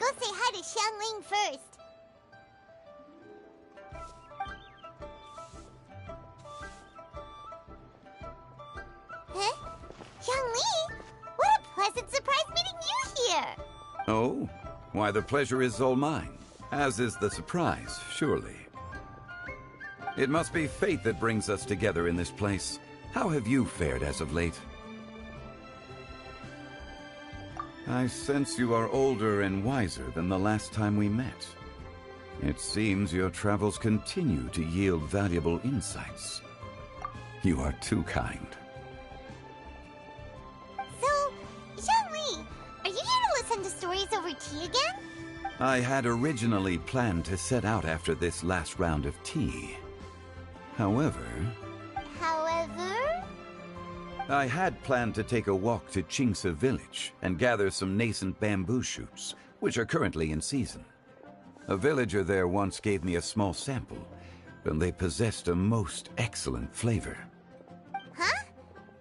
go say hi to Xiangling first. Huh? Xiangling? What a pleasant surprise meeting you here! Oh? Why, the pleasure is all mine. As is the surprise, surely. It must be fate that brings us together in this place. How have you fared as of late? I sense you are older and wiser than the last time we met. It seems your travels continue to yield valuable insights. You are too kind. So, Xiangling, are you here to listen to stories over tea again? I had originally planned to set out after this last round of tea. However, I had planned to take a walk to Qingce village and gather some nascent bamboo shoots, which are currently in season. A villager there once gave me a small sample, and they possessed a most excellent flavor. Huh?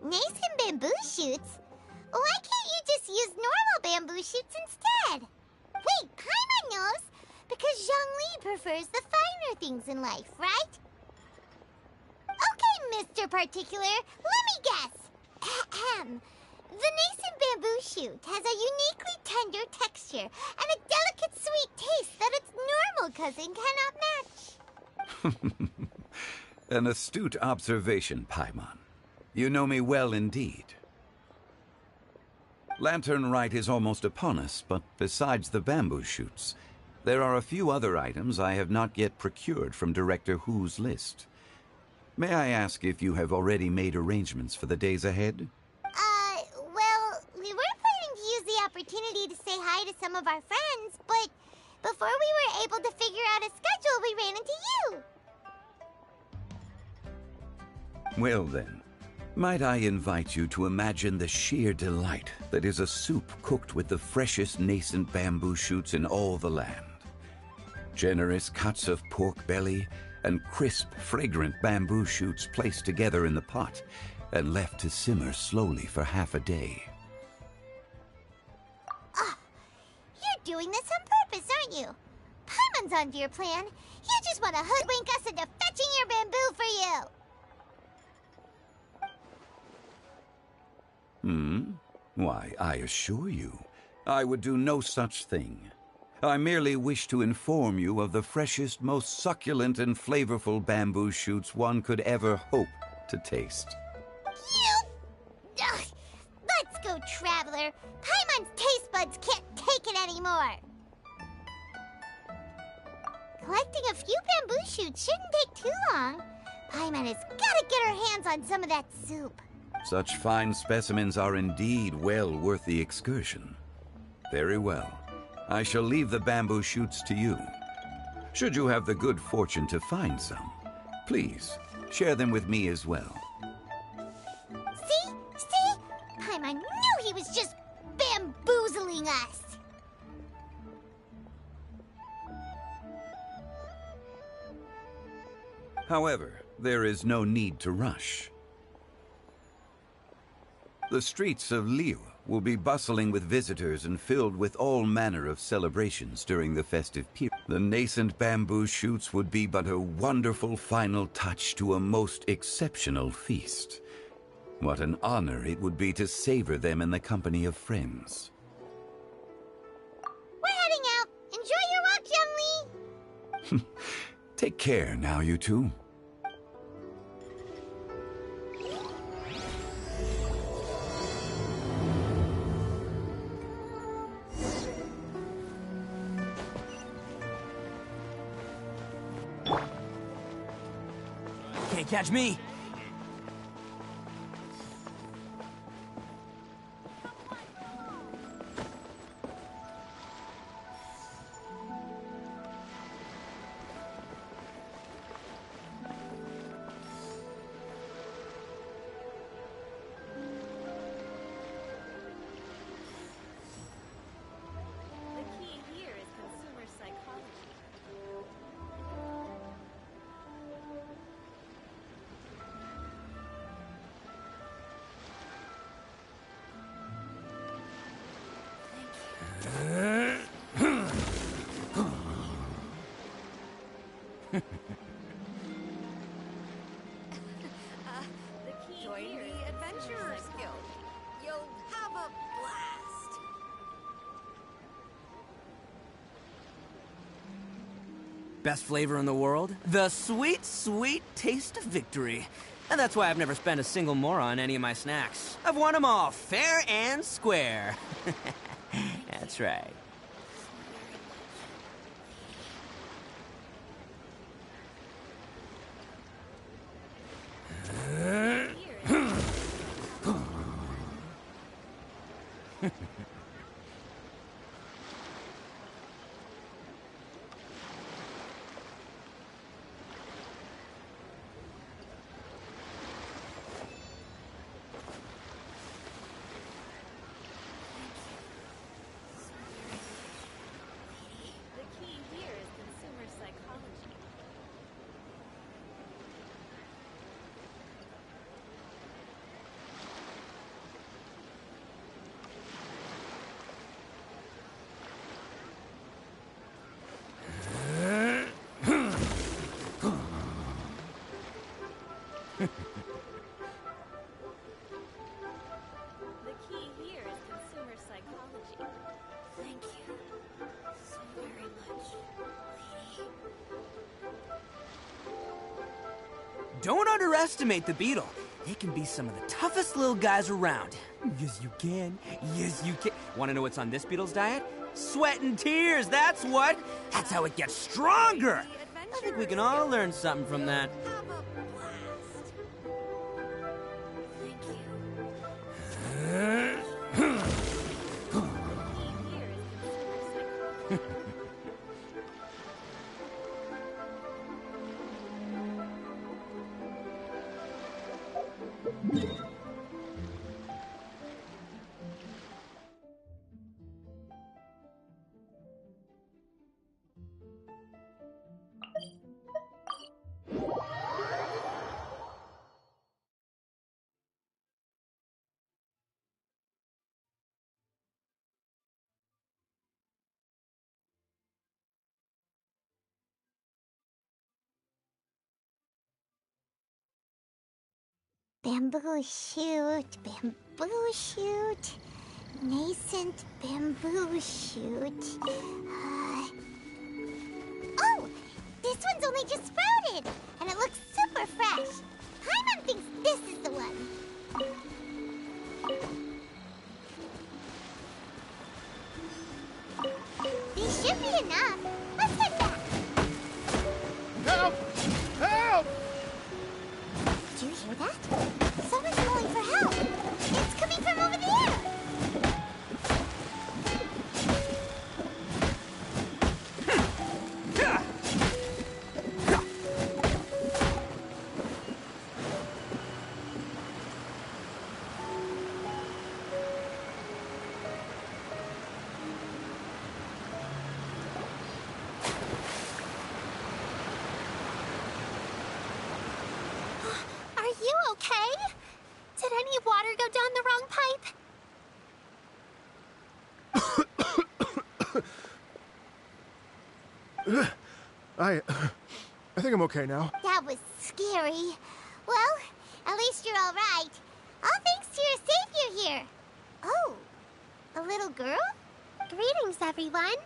Nascent bamboo shoots? Why can't you just use normal bamboo shoots instead? Wait, Paimon knows! Because Zhongli prefers the finer things in life, right? Okay, Mr. Particular, let me guess. Ahem. The nascent bamboo shoot has a uniquely tender texture and a delicate sweet taste that its normal cousin cannot match. An astute observation, Paimon. You know me well indeed. Lantern Rite is almost upon us, but besides the bamboo shoots, there are a few other items I have not yet procured from Director Hu's list. May I ask if you have already made arrangements for the days ahead? Well, we were planning to use the opportunity to say hi to some of our friends, but before we were able to figure out a schedule, we ran into you. Well then, might I invite you to imagine the sheer delight that is a soup cooked with the freshest nascent bamboo shoots in all the land. Generous cuts of pork belly and crisp, fragrant bamboo shoots placed together in the pot and left to simmer slowly for half a day. You're doing this on purpose, aren't you? Paimon's onto your plan. You just want to hoodwink us into fetching your bamboo for you. Why, I assure you, I would do no such thing. I merely wish to inform you of the freshest, most succulent and flavorful bamboo shoots one could ever hope to taste. Ugh. Let's go, Traveler. Paimon's taste buds can't take it anymore. Collecting a few bamboo shoots shouldn't take too long. Paimon has got to get her hands on some of that soup. Such fine specimens are indeed well worth the excursion. Very well. I shall leave the bamboo shoots to you. Should you have the good fortune to find some, please share them with me as well. See? Paimon knew he was just bamboozling us. However, there is no need to rush. The streets of Liyue will be bustling with visitors and filled with all manner of celebrations during the festive period. The nascent bamboo shoots would be but a wonderful final touch to a most exceptional feast. What an honor it would be to savor them in the company of friends. We're heading out. Enjoy your walk, Young Lee. Take care now, you two. Can't catch me! The key here is consumer psychology. The key Join here is the Adventurers consumer Guild. You'll have a blast. Best flavor in the world? The sweet, sweet taste of victory. And that's why I've never spent a single mora on any of my snacks. I've won them all fair and square. That's right. The key here is consumer psychology. The key here is consumer psychology. Thank you so very much, lady. Don't underestimate the beetle. They can be some of the toughest little guys around. Yes, you can. Yes, you can. Want to know what's on this beetle's diet? Sweat and tears, that's what. That's how it gets stronger. I think we can all learn something from that. Have a blast. Thank you. The key here is consumer psychology. Bamboo shoot, bamboo shoot, nascent bamboo shoot. Oh, this one's only just sprouted, and it looks super fresh. Paimon thinks this is the one. These should be enough. Let's head back. Help! Help! Did you hear that? Someone's calling for help. It's coming from over there. Are you okay? Did any water go down the wrong pipe? I think I'm okay now. That was scary. Well, at least you're all right. All thanks to your savior here. Oh, a little girl? Greetings, everyone.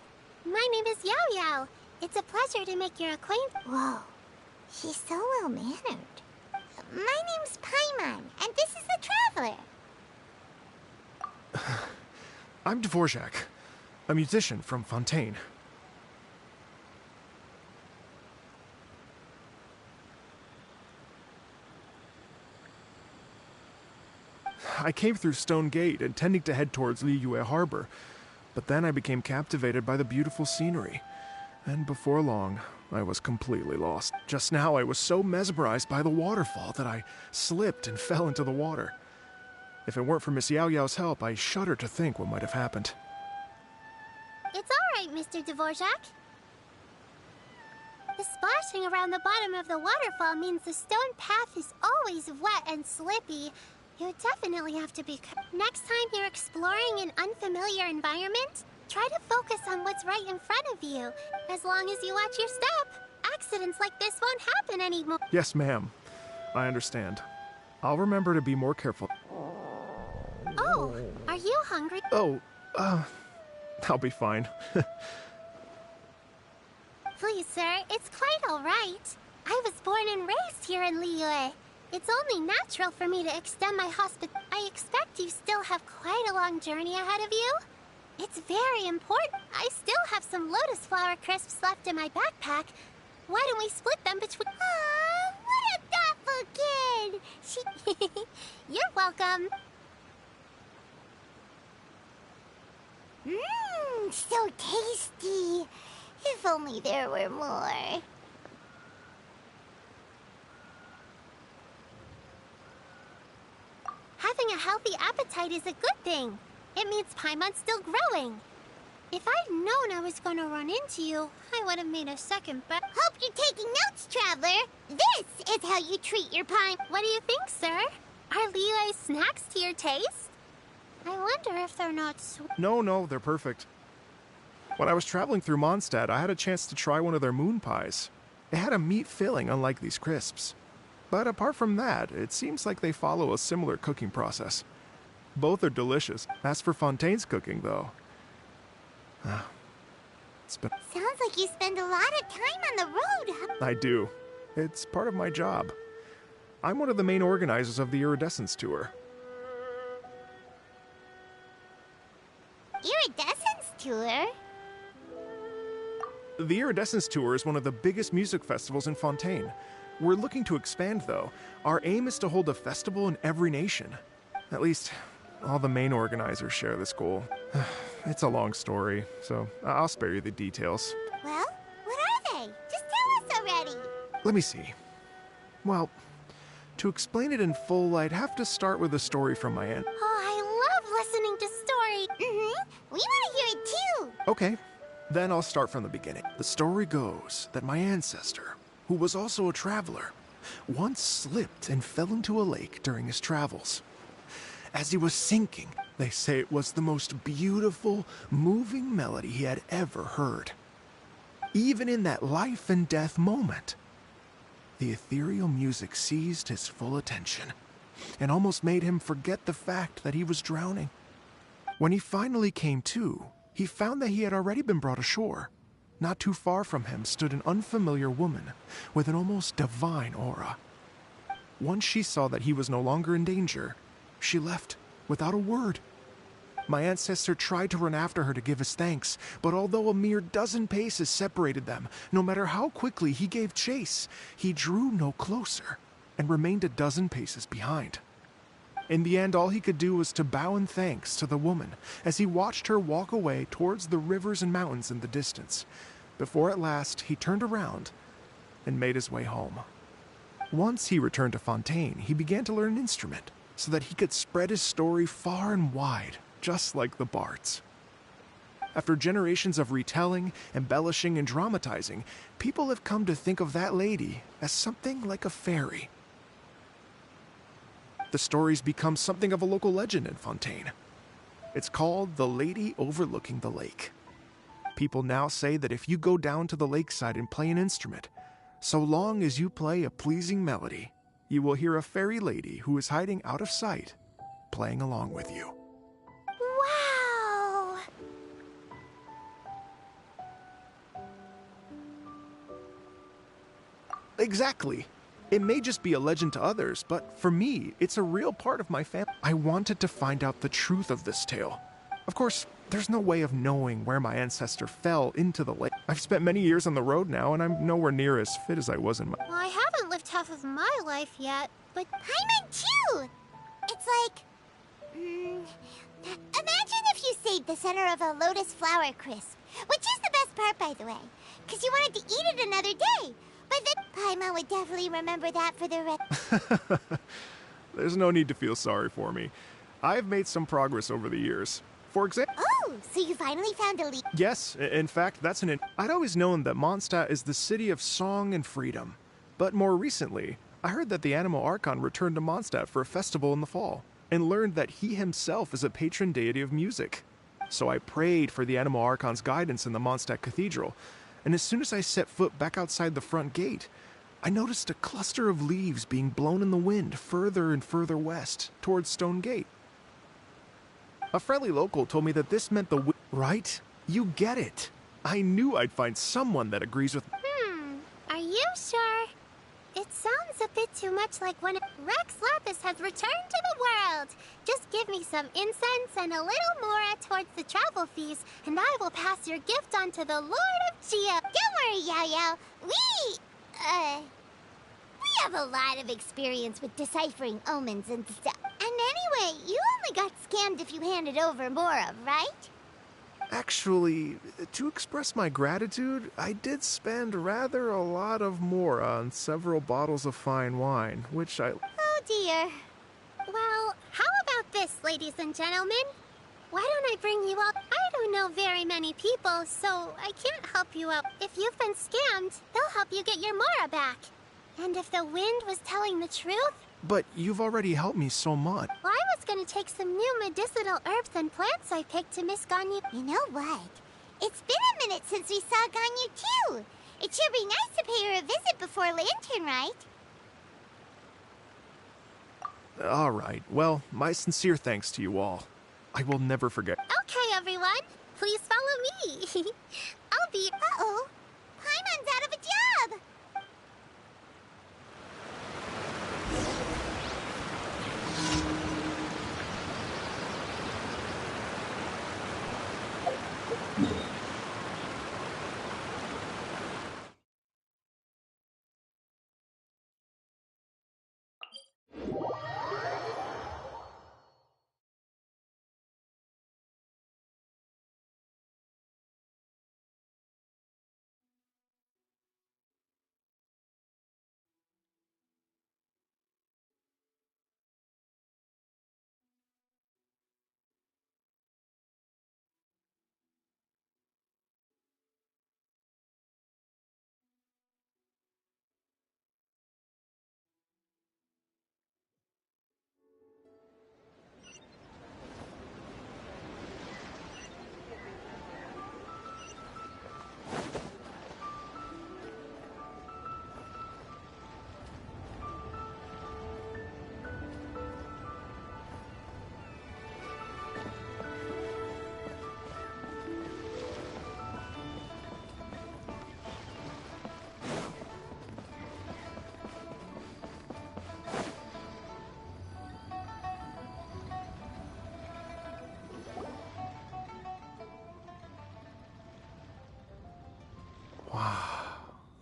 My name is Yao Yao. It's a pleasure to make your acquaintance. Whoa, she's so well-mannered. My name's Paimon, and this is the Traveler. I'm Dvorak, a musician from Fontaine. I came through Stone Gate, intending to head towards Liyue Harbor, but then I became captivated by the beautiful scenery. And before long, I was completely lost. Just now, I was so mesmerized by the waterfall that I slipped and fell into the water. If it weren't for Miss Yao Yao's help, I shudder to think what might have happened. It's all right, Mr. Dvorak. The splashing around the bottom of the waterfall means the stone path is always wet and slippy. You definitely have to be next time you're exploring an unfamiliar environment, try to focus on what's right in front of you. As long as you watch your step, accidents like this won't happen anymore. Yes, ma'am. I understand. I'll remember to be more careful. Oh, are you hungry? Oh, I'll be fine. Please, sir, it's quite all right. I was born and raised here in Liyue. It's only natural for me to extend my I expect you still have quite a long journey ahead of you. It's very important. I still have some lotus flower crisps left in my backpack. Why don't we split them between... Aw, what a thoughtful kid! You're welcome. Mmm, so tasty. If only there were more. Having a healthy appetite is a good thing. It means Paimon's still growing. If I'd known I was going to run into you, I would have made a second bet. Hope you're taking notes, Traveler. This is how you treat your Paimon. What do you think, sir? Are Liyue snacks to your taste? I wonder if they're not sweet. No, they're perfect. When I was traveling through Mondstadt, I had a chance to try one of their moon pies. It had a meat filling, unlike these crisps. But apart from that, it seems like they follow a similar cooking process. Both are delicious. As for Fontaine's cooking, though, it's been... Sounds like you spend a lot of time on the road, huh? I do. It's part of my job. I'm one of the main organizers of the Iridescence Tour. Iridescence Tour? The Iridescence Tour is one of the biggest music festivals in Fontaine. We're looking to expand, though. Our aim is to hold a festival in every nation. At least, all the main organizers share this goal. It's a long story, so I'll spare you the details. Well, what are they? Just tell us already. Let me see. Well, to explain it in full, I'd have to start with a story from my aunt. Oh, I love listening to stories. We want to hear it too. Okay, then I'll start from the beginning. The story goes that my ancestor, who was also a traveler, once slipped and fell into a lake during his travels. As he was sinking, they say it was the most beautiful, moving melody he had ever heard. Even in that life and death moment, the ethereal music seized his full attention and almost made him forget the fact that he was drowning. When he finally came to, he found that he had already been brought ashore. Not too far from him stood an unfamiliar woman with an almost divine aura. Once she saw that he was no longer in danger, she left without a word. My ancestor tried to run after her to give his thanks, but although a mere dozen paces separated them, no matter how quickly he gave chase, he drew no closer and remained a dozen paces behind. In the end, all he could do was to bow in thanks to the woman as he watched her walk away towards the rivers and mountains in the distance, before at last he turned around and made his way home. Once he returned to Fontaine, he began to learn an instrument so that he could spread his story far and wide, just like the bards. After generations of retelling, embellishing, and dramatizing, people have come to think of that lady as something like a fairy. The story's become something of a local legend in Fontaine. It's called The Lady Overlooking the Lake. People now say that if you go down to the lakeside and play an instrument, so long as you play a pleasing melody, you will hear a fairy lady who is hiding out of sight, playing along with you. Wow! Exactly. It may just be a legend to others, but for me, it's a real part of my family. I wanted to find out the truth of this tale. Of course, there's no way of knowing where my ancestor fell into the lake. I've spent many years on the road now, and I'm nowhere near as fit as I was in my... Well, I haven't lived half of my life yet, but Paimon too! It's like... imagine if you saved the center of a lotus flower crisp, which is the best part, by the way, because you wanted to eat it another day. But then Paimon would definitely remember that for the rest. There's no need to feel sorry for me. I've made some progress over the years. For example... Oh, so you finally found a lead. Yes, in fact, that's an... I'd always known that Mondstadt is the city of song and freedom. But more recently, I heard that the Animal Archon returned to Mondstadt for a festival in the fall, and learned that he himself is a patron deity of music. So I prayed for the Animal Archon's guidance in the Mondstadt Cathedral, and as soon as I set foot back outside the front gate, I noticed a cluster of leaves being blown in the wind further and further west, towards Stone Gate. A friendly local told me that this meant right? You get it. I knew I'd find someone that agrees with... Are you sure? It sounds a bit too much like when Rex Lapis has returned to the world. Just give me some incense and a little more towards the travel fees, and I will pass your gift on to the Lord of Geo. Don't worry, Yao-Yao. We have a lot of experience with deciphering omens and stuff. And anyway, you only got scammed if you handed over Mora, right? Actually, to express my gratitude, I did spend rather a lot of more on several bottles of fine wine, which I... Oh dear. Well, how about this, ladies and gentlemen? Why don't I bring you up? I don't know very many people, so I can't help you out. If you've been scammed, they'll help you get your Mora back. And if the wind was telling the truth... But you've already helped me so much. Well, I was gonna take some new medicinal herbs and plants I picked to Miss Ganyu. You know what? It's been a minute since we saw Ganyu too. It should be nice to pay her a visit before Lantern, right? All right. Well, my sincere thanks to you all. I will never forget. Okay, everyone. Please follow me. I'll be... Uh-oh. Paimon's out of a job.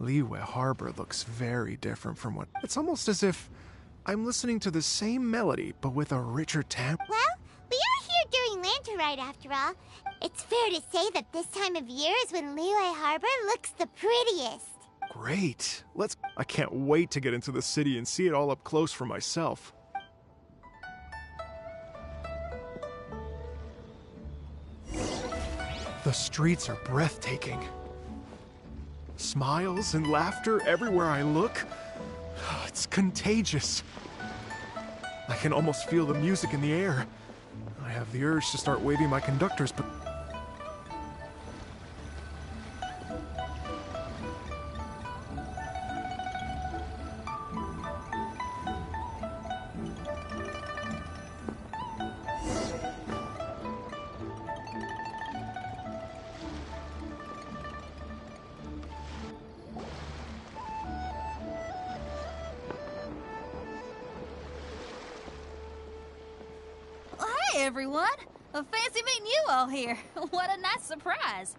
Liyue Harbor looks very different from what... It's almost as if I'm listening to the same melody, but with a richer tempo. Well, we are here during Lanterite after all. It's fair to say that this time of year is when Liyue Harbor looks the prettiest. Great. I can't wait to get into the city and see it all up close for myself. The streets are breathtaking. Smiles and laughter everywhere I look. It's contagious. I can almost feel the music in the air. I have the urge to start waving my conductors, but... Hey, everyone! Fancy meeting you all here. What a nice surprise.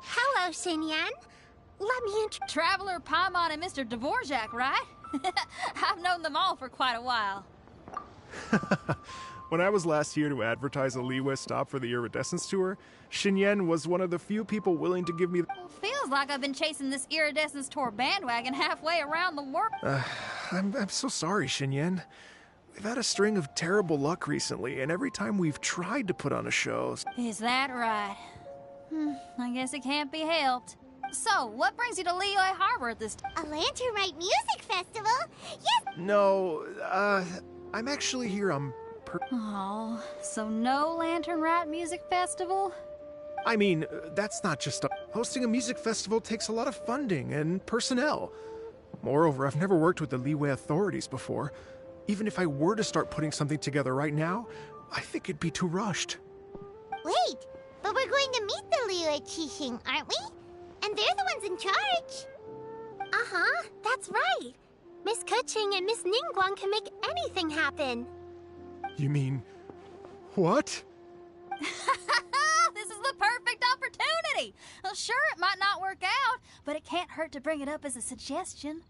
Hello, Xinyan. Let me Traveler, Paimon, and Mr. Dvorak, right? I've known them all for quite a while. When I was last here to advertise a Liyue stop for the Iridescence Tour, Xinyan was one of the few people willing to give me... Feels like I've been chasing this Iridescence Tour bandwagon halfway around the world. I'm so sorry, Xinyan. We've had a string of terrible luck recently, and every time we've tried to put on a show... Is that right? I guess it can't be helped. So, what brings you to Liyue Harbor at this time? A Lantern Rite Music Festival? Yes, No, I'm actually here on Oh, so no Lantern Rat Music Festival? I mean, that's not just hosting a music festival takes a lot of funding and personnel. Moreover, I've never worked with the Liyue authorities before. Even if I were to start putting something together right now, I think it'd be too rushed. wait, but we're going to meet the Liyue Qixing, aren't we? And they're the ones in charge. Uh-huh, that's right. Miss Kuching and Miss Ningguang can make anything happen. You mean... what? This is the perfect opportunity! Well, sure, it might not work out, but it can't hurt to bring it up as a suggestion.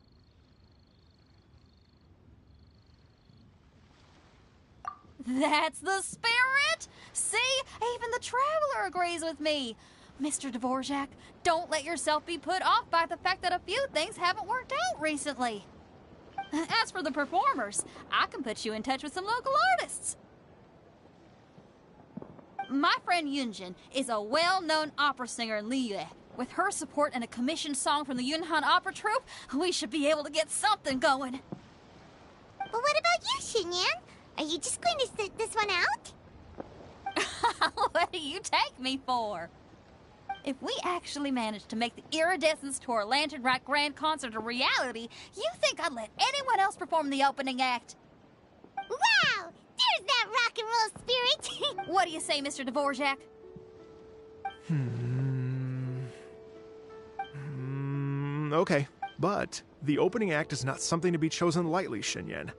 That's the spirit! See? Even the Traveler agrees with me. Mr. Dvorak, don't let yourself be put off by the fact that a few things haven't worked out recently. As for the performers, I can put you in touch with some local artists. My friend Yunjin is a well-known opera singer in Liyue. With her support and a commissioned song from the Yunhan Opera Troupe, we should be able to get something going. But what about you, Xinyan? Are you just going to sit this one out? What do you take me for? If we actually manage to make the Iridescence Tour Lantern Rite Grand Concert a reality, you think I'd let anyone else perform the opening act? Wow! There's that rock and roll spirit! What do you say, Mr. Dvorak? Okay. But the opening act is not something to be chosen lightly, Xinyan.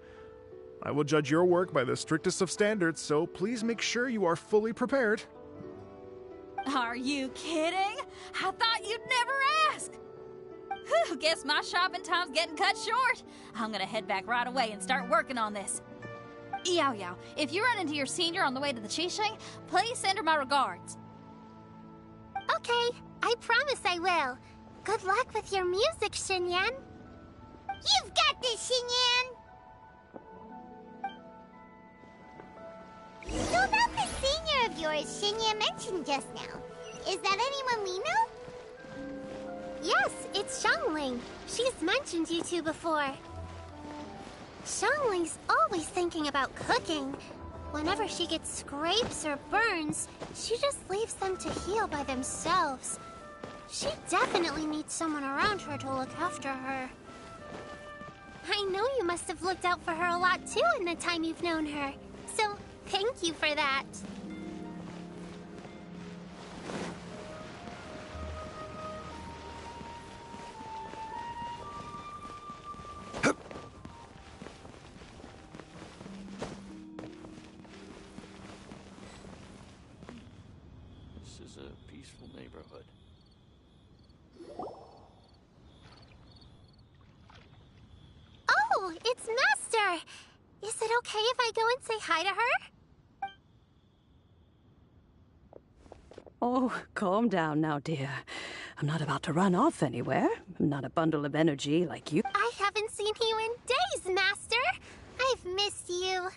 I will judge your work by the strictest of standards, so please make sure you are fully prepared. Are you kidding? I thought you'd never ask. Whew, guess my shopping time's getting cut short. I'm gonna head back right away and start working on this. Yao Yao, if you run into your senior on the way to the Qixing, please send her my regards. Okay, I promise I will. Good luck with your music, Xinyan. You've got this, Xinyan! So about the senior of yours Xinyan mentioned just now, is that anyone we know? Yes, it's Xiangling. She's mentioned you two before. Xiangling's always thinking about cooking. Whenever she gets scrapes or burns, she just leaves them to heal by themselves. She definitely needs someone around her to look after her. I know you must have looked out for her a lot too in the time you've known her. So, thank you for that. This is a peaceful neighborhood. Oh, it's Master! Is it okay if I go and say hi to her? Oh, calm down now, dear. I'm not about to run off anywhere. I'm not a bundle of energy like you. I haven't seen you in days, Master! I've missed you.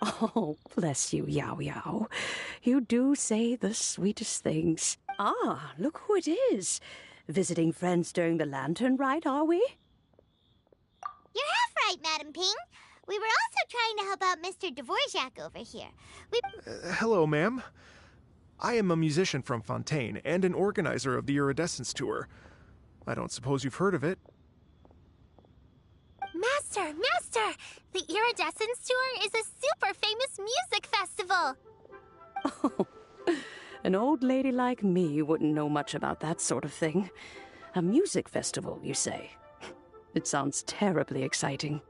Oh, bless you, Yao Yao. You do say the sweetest things. Ah, look who it is. Visiting friends during the Lantern Rite, are we? You're half right, Madam Ping. We were also trying to help out Mr. Dvorak over here. Hello, ma'am. I am a musician from Fontaine and an organizer of the Iridescence Tour. I don't suppose you've heard of it. Master! Master! The Iridescence Tour is a super famous music festival! Oh, an old lady like me wouldn't know much about that sort of thing. A music festival, you say? It sounds terribly exciting.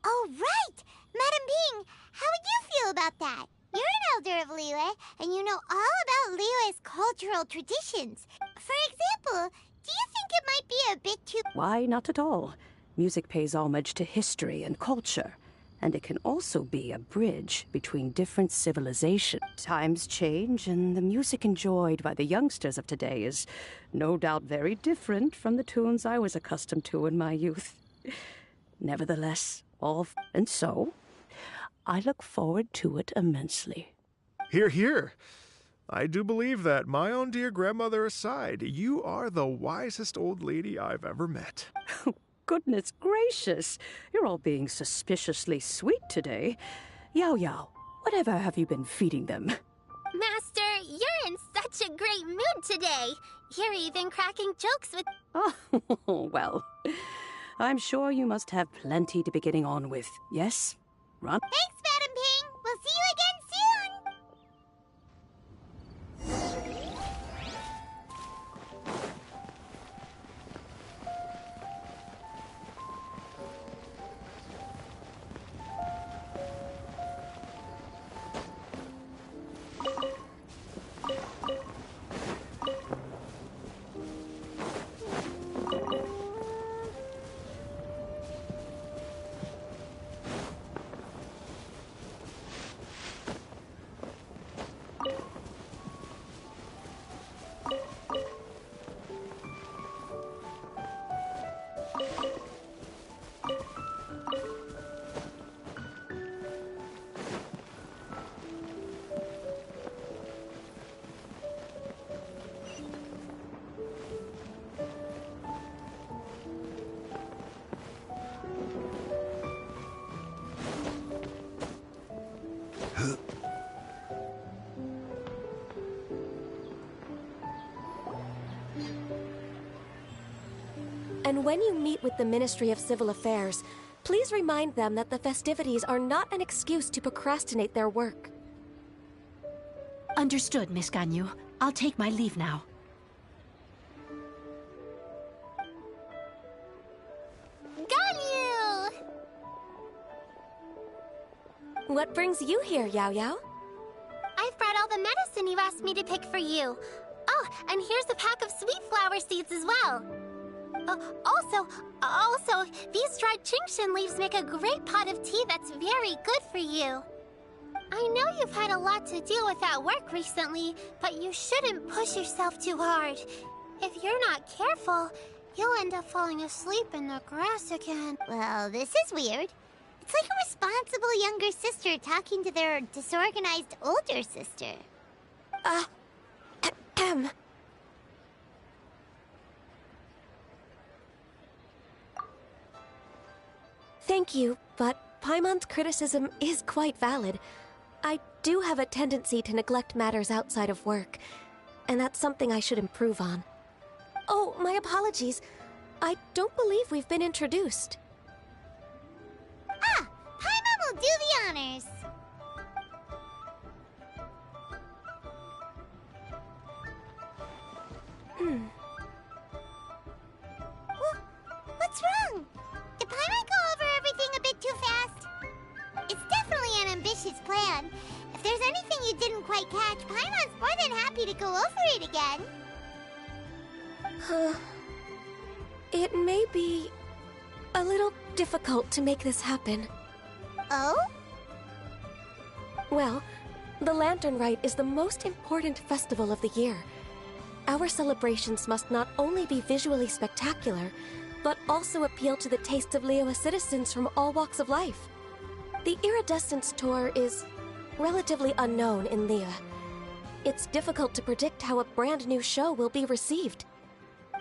Oh, right! Madam Ping, how would you feel about that? You're an elder of Liyue, and you know all about Liyue's cultural traditions. For example, do you think it might be a bit too... Why, not at all. Music pays homage to history and culture, and it can also be a bridge between different civilizations. Times change, and the music enjoyed by the youngsters of today is no doubt very different from the tunes I was accustomed to in my youth. Nevertheless, and so, I look forward to it immensely. Hear, hear. I do believe that, my own dear grandmother aside, you are the wisest old lady I've ever met. Goodness gracious, you're all being suspiciously sweet today. Yao Yao, whatever have you been feeding them? Master, you're in such a great mood today. You're even cracking jokes with... Oh, well, I'm sure you must have plenty to be getting on with, yes? Run. Thanks, Madam Ping! We'll see you again soon! And when you meet with the Ministry of Civil Affairs, please remind them that the festivities are not an excuse to procrastinate their work. Understood, Miss Ganyu. I'll take my leave now. Ganyu! What brings you here, Yao Yao? I've brought all the medicine you asked me to pick for you. Oh, and here's a pack of sweet flower seeds as well. Also, these dried Genshin leaves make a great pot of tea that's very good for you. I know you've had a lot to deal with at work recently, but you shouldn't push yourself too hard. If you're not careful, you'll end up falling asleep in the grass again. Well, this is weird. It's like a responsible younger sister talking to their disorganized older sister. Thank you, but Paimon's criticism is quite valid. I do have a tendency to neglect matters outside of work, and that's something I should improve on. Oh, my apologies. I don't believe we've been introduced. Ah, Paimon will do the honors. What's wrong? Did Paimon go over everything a bit too fast? It's definitely an ambitious plan. If there's anything you didn't quite catch, Paimon's more than happy to go over it again. It may be a little difficult to make this happen. Oh? Well, the Lantern Rite is the most important festival of the year. Our celebrations must not only be visually spectacular, but also appeal to the tastes of Liyue citizens from all walks of life. The Iridescence Tour is relatively unknown in Liyue. It's difficult to predict how a brand new show will be received.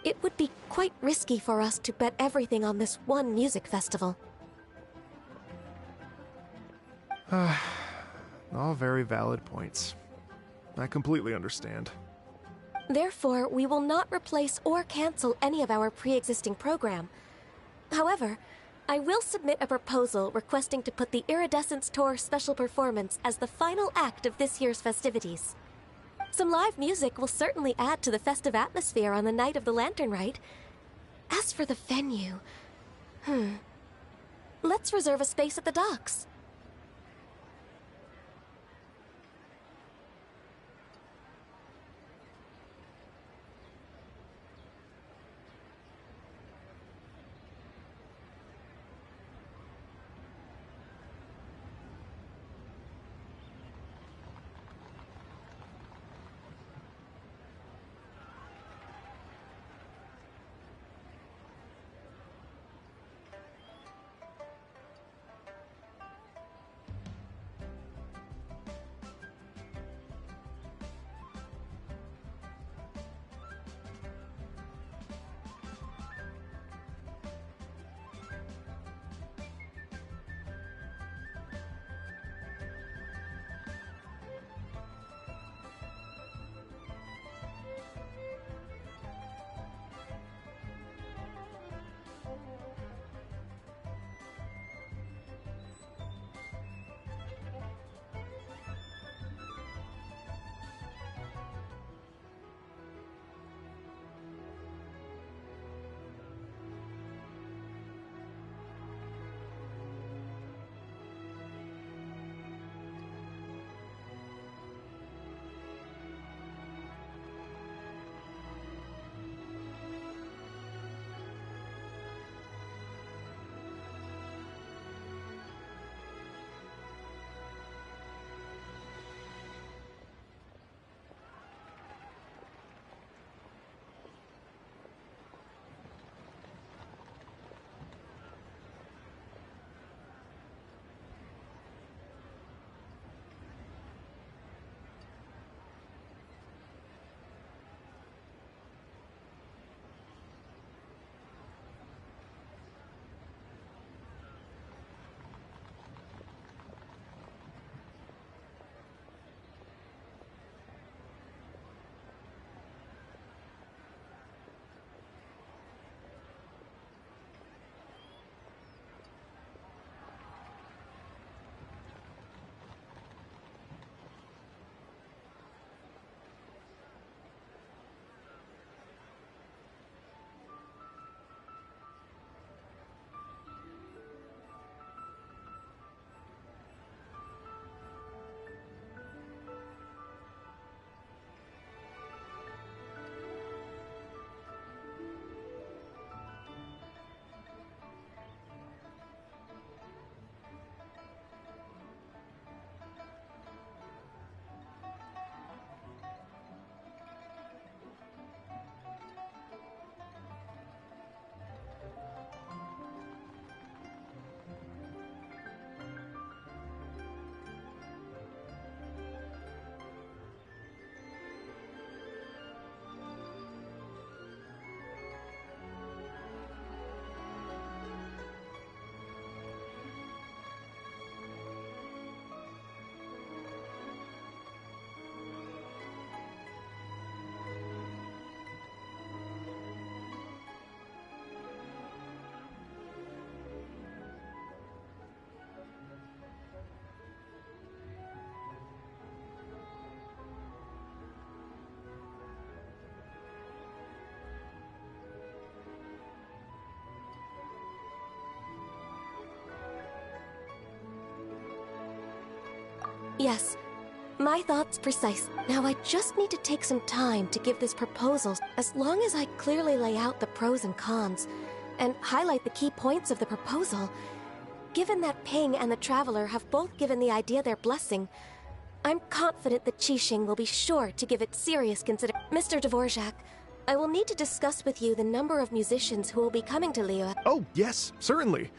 It would be quite risky for us to bet everything on this one music festival. All very valid points. I completely understand. Therefore, we will not replace or cancel any of our pre-existing program. However, I will submit a proposal requesting to put the Iridescence Tour special performance as the final act of this year's festivities. Some live music will certainly add to the festive atmosphere on the night of the Lantern Rite. As for the venue, Let's reserve a space at the docks. Yes, my thoughts precise. Now I just need to take some time to give this proposal. As long as I clearly lay out the pros and cons, and highlight the key points of the proposal, given that Ping and the Traveler have both given the idea their blessing, I'm confident that Qixing will be sure to give it serious consideration. Mr. Dvorak, I will need to discuss with you the number of musicians who will be coming to Liyue. Oh, yes, certainly.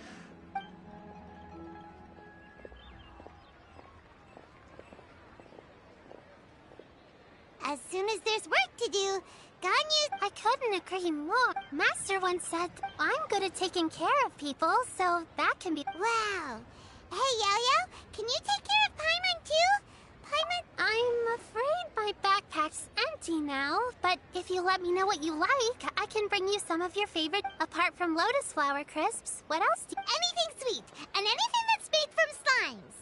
As soon as there's work to do, Ganyu... I couldn't agree more. Master once said, I'm good at taking care of people, so that can be... Wow. Hey, Yo-Yo, can you take care of Paimon too? Paimon... I'm afraid my backpack's empty now, but if you let me know what you like, I can bring you some of your favorite... Apart from lotus flower crisps, what else do... Anything sweet, and anything that's made from slimes.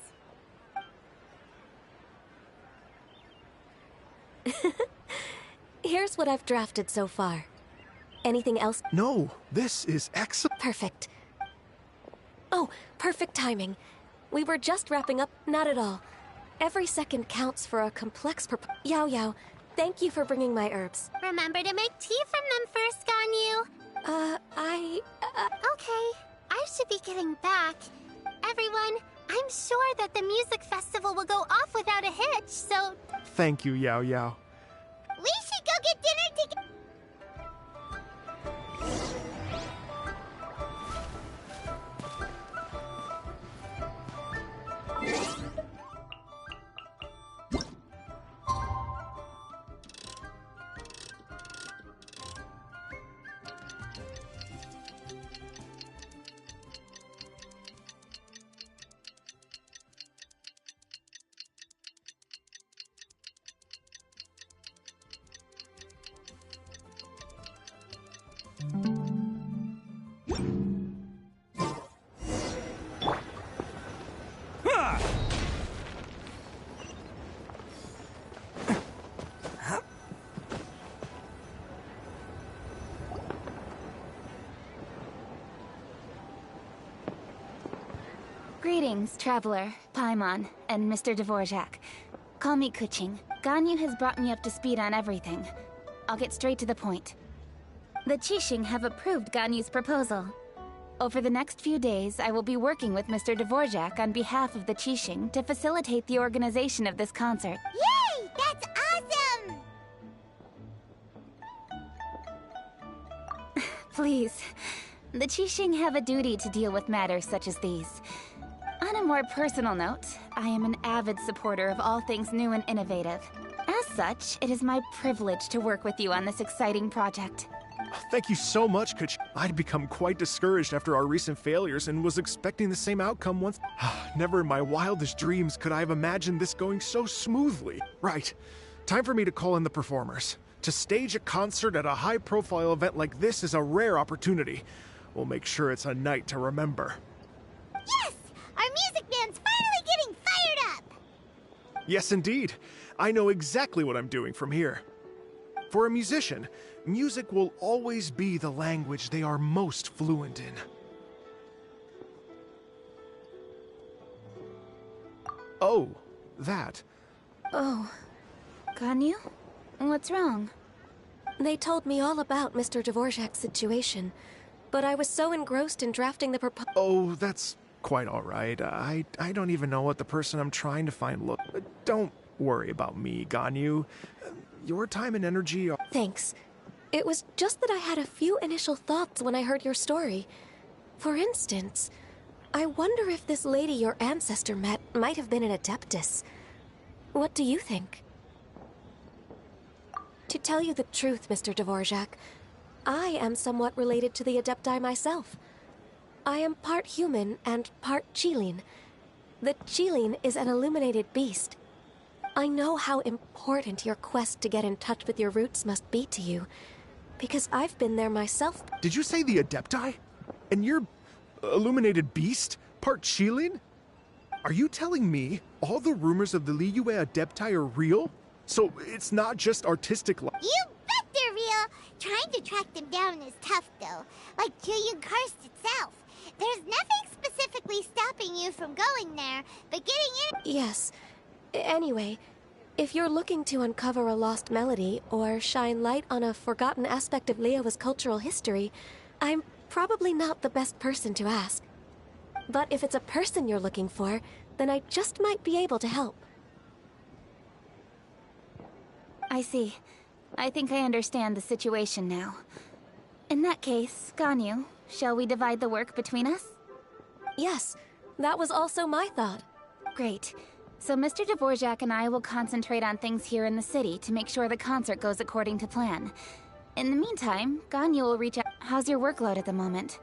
Here's what I've drafted so far. Anything else? No, this is excellent. Perfect. Oh, perfect timing. We were just wrapping up. Not at all. Every second counts for a complex Yao Yao, thank you for bringing my herbs. Remember to make tea from them first, Ganyu. Okay, I should be getting back. Everyone, I'm sure that the music festival will go off without a hitch, so... Thank you, Yao Yao. We should go get dinner together. Greetings, Traveler, Paimon, and Mr. Dvorak. Call me Kuching. Ganyu has brought me up to speed on everything. I'll get straight to the point. The Qixing have approved Ganyu's proposal. Over the next few days, I will be working with Mr. Dvorak on behalf of the Qixing to facilitate the organization of this concert. Yay! That's awesome! Please. The Qixing have a duty to deal with matters such as these. On a more personal note, I am an avid supporter of all things new and innovative. As such, it is my privilege to work with you on this exciting project. Thank you so much, Kuch. I'd become quite discouraged after our recent failures and was expecting the same outcome once. Never in my wildest dreams could I have imagined this going so smoothly. Right. Time for me to call in the performers. To stage a concert at a high-profile event like this is a rare opportunity. We'll make sure it's a night to remember. Yes! Our music band's finally getting fired up! Yes, indeed. I know exactly what I'm doing from here. For a musician, music will always be the language they are most fluent in. Oh, that. Oh. Ganyu? What's wrong? They told me all about Mr. Dvorak's situation, but I was so engrossed in drafting the proposal. Oh, that's quite all right. I don't even know what the person I'm trying to find look. Don't worry about me, Ganyu. Your time and energy are... Thanks. It was just that I had a few initial thoughts when I heard your story. For instance, I wonder if this lady your ancestor met might have been an Adeptus. What do you think? To tell you the truth, Mr. Dvorak, I am somewhat related to the Adepti myself. I am part human and part Qilin. The Qilin is an illuminated beast. I know how important your quest to get in touch with your roots must be to you, because I've been there myself. Did you say the Adepti? And you're illuminated beast? Part Qilin? Are you telling me all the rumors of the Liyue Adepti are real? So it's not just artistic You bet they're real! Trying to track them down is tough, though. Like Julian Karst itself. There's nothing specifically stopping you from going there, but getting in... Yes. Anyway, if you're looking to uncover a lost melody or shine light on a forgotten aspect of Liyue's cultural history, I'm probably not the best person to ask. But if it's a person you're looking for, then I just might be able to help. I see. I think I understand the situation now. In that case, Ganyu, shall we divide the work between us? Yes, that was also my thought. Great. So Mr. Dvorak and I will concentrate on things here in the city to make sure the concert goes according to plan. In the meantime, Ganyu will reach out. How's your workload at the moment?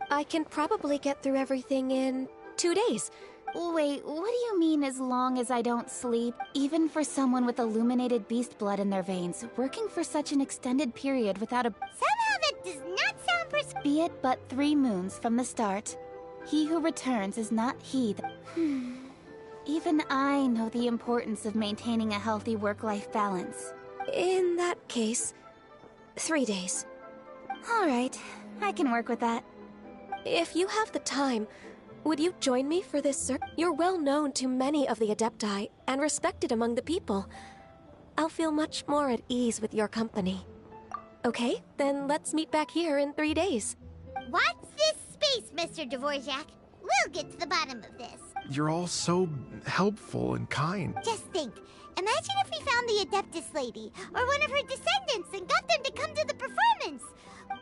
I can probably get through everything in 2 days. Wait, what do you mean as long as I don't sleep? Even for someone with illuminated beast blood in their veins, working for such an extended period without a... Somehow that does not sound Be it but 3 moons from the start, he who returns is not he Even I know the importance of maintaining a healthy work-life balance. In that case, 3 days. All right, I can work with that. If you have the time, Would you join me for this, sir? You're well known to many of the Adepti and respected among the people. I'll feel much more at ease with your company. Okay, then let's meet back here in 3 days. What's this space, Mr. Dvorak? We'll get to the bottom of this. You're all so helpful and kind. Just think. Imagine if we found the Adeptus lady, or one of her descendants, and got them to come to the performance.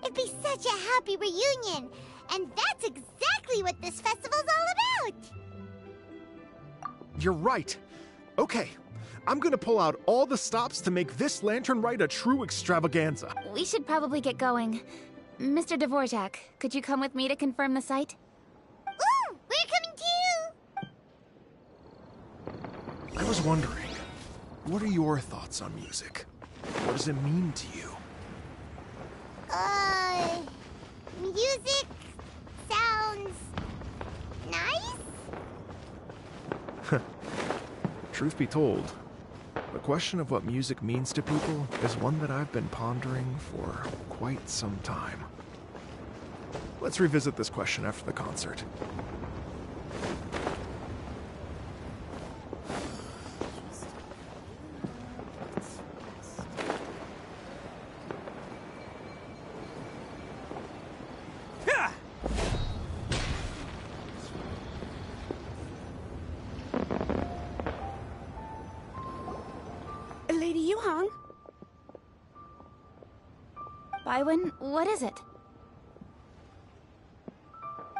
It'd be such a happy reunion. And that's exactly what this festival's all about. You're right. Okay, I'm gonna pull out all the stops to make this lantern ride a true extravaganza. We should probably get going. Mr. Dvorak, could you come with me to confirm the site? Ooh, we're coming too! I was wondering, what are your thoughts on music? What does it mean to you? Music sounds nice? Truth be told, the question of what music means to people is one that I've been pondering for quite some time. Let's revisit this question after the concert. Lady Yuhang? Baiwen, what is it?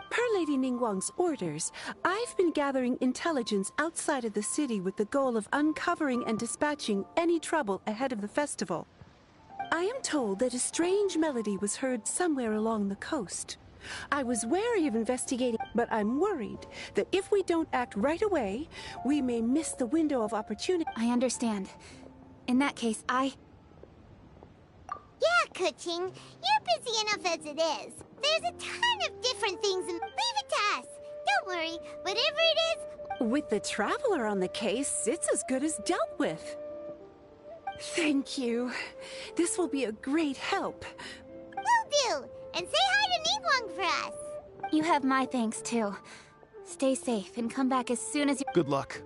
Per Lady Ningguang's orders, I've been gathering intelligence outside of the city with the goal of uncovering and dispatching any trouble ahead of the festival. I am told that a strange melody was heard somewhere along the coast. I was wary of investigating, but I'm worried that if we don't act right away, we may miss the window of opportunity. I understand. In that case, Yeah, Kuching, you're busy enough as it is. There's a ton of different things and leave it to us. Don't worry, whatever it is... With the Traveler on the case, it's as good as dealt with. Thank you. This will be a great help. Will do. And say hi to Ningguang for us. you have my thanks too. Stay safe and come back as soon as you... Good luck.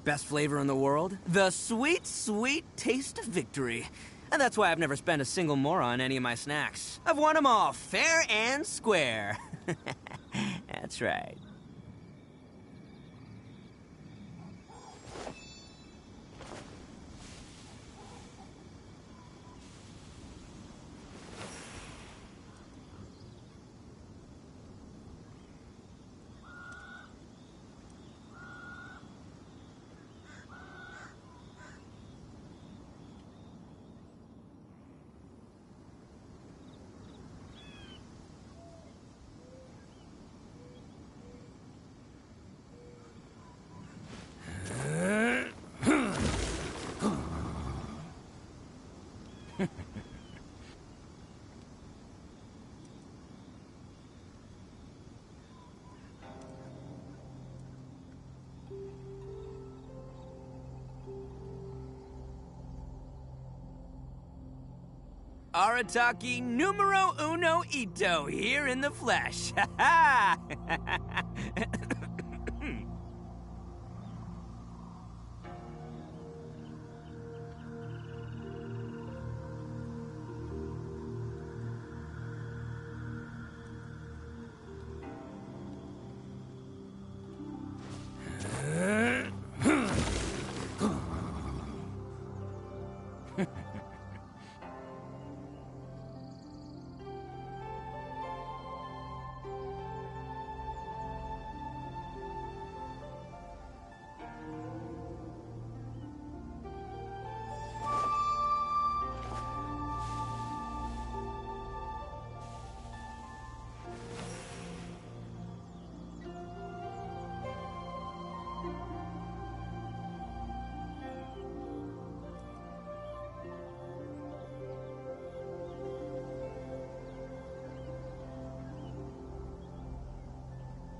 Best flavor in the world? The sweet, sweet taste of victory. And that's why I've never spent a single mora on any of my snacks. I've won them all fair and square. That's right. Arataki numero uno Ito here in the flesh. Ha ha!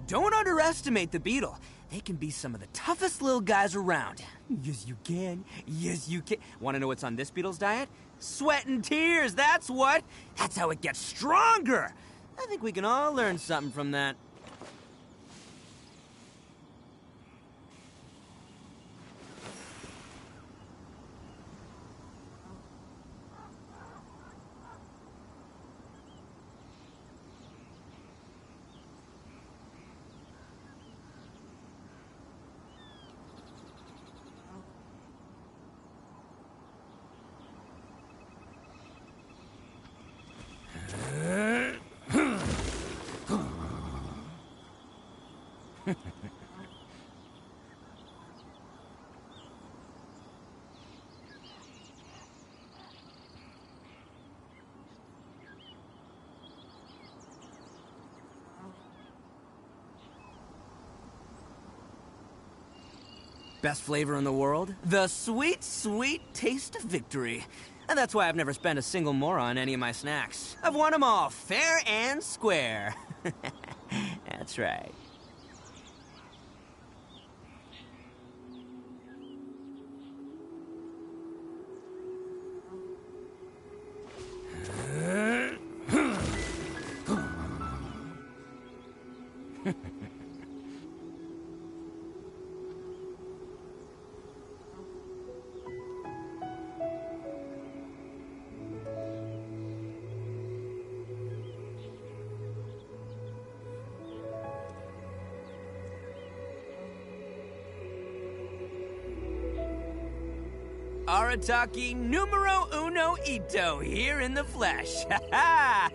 Don't underestimate the beetle. They can be some of the toughest little guys around. Yes, you can. Yes, you can. Want to know what's on this beetle's diet? Sweat and tears, that's what. That's how it gets stronger. I think we can all learn something from that. Best flavor in the world? The sweet, sweet taste of victory. And that's why I've never spent a single more on any of my snacks. I've won them all, fair and square. That's right. Arataki numero uno Ito here in the flesh. Ha ha!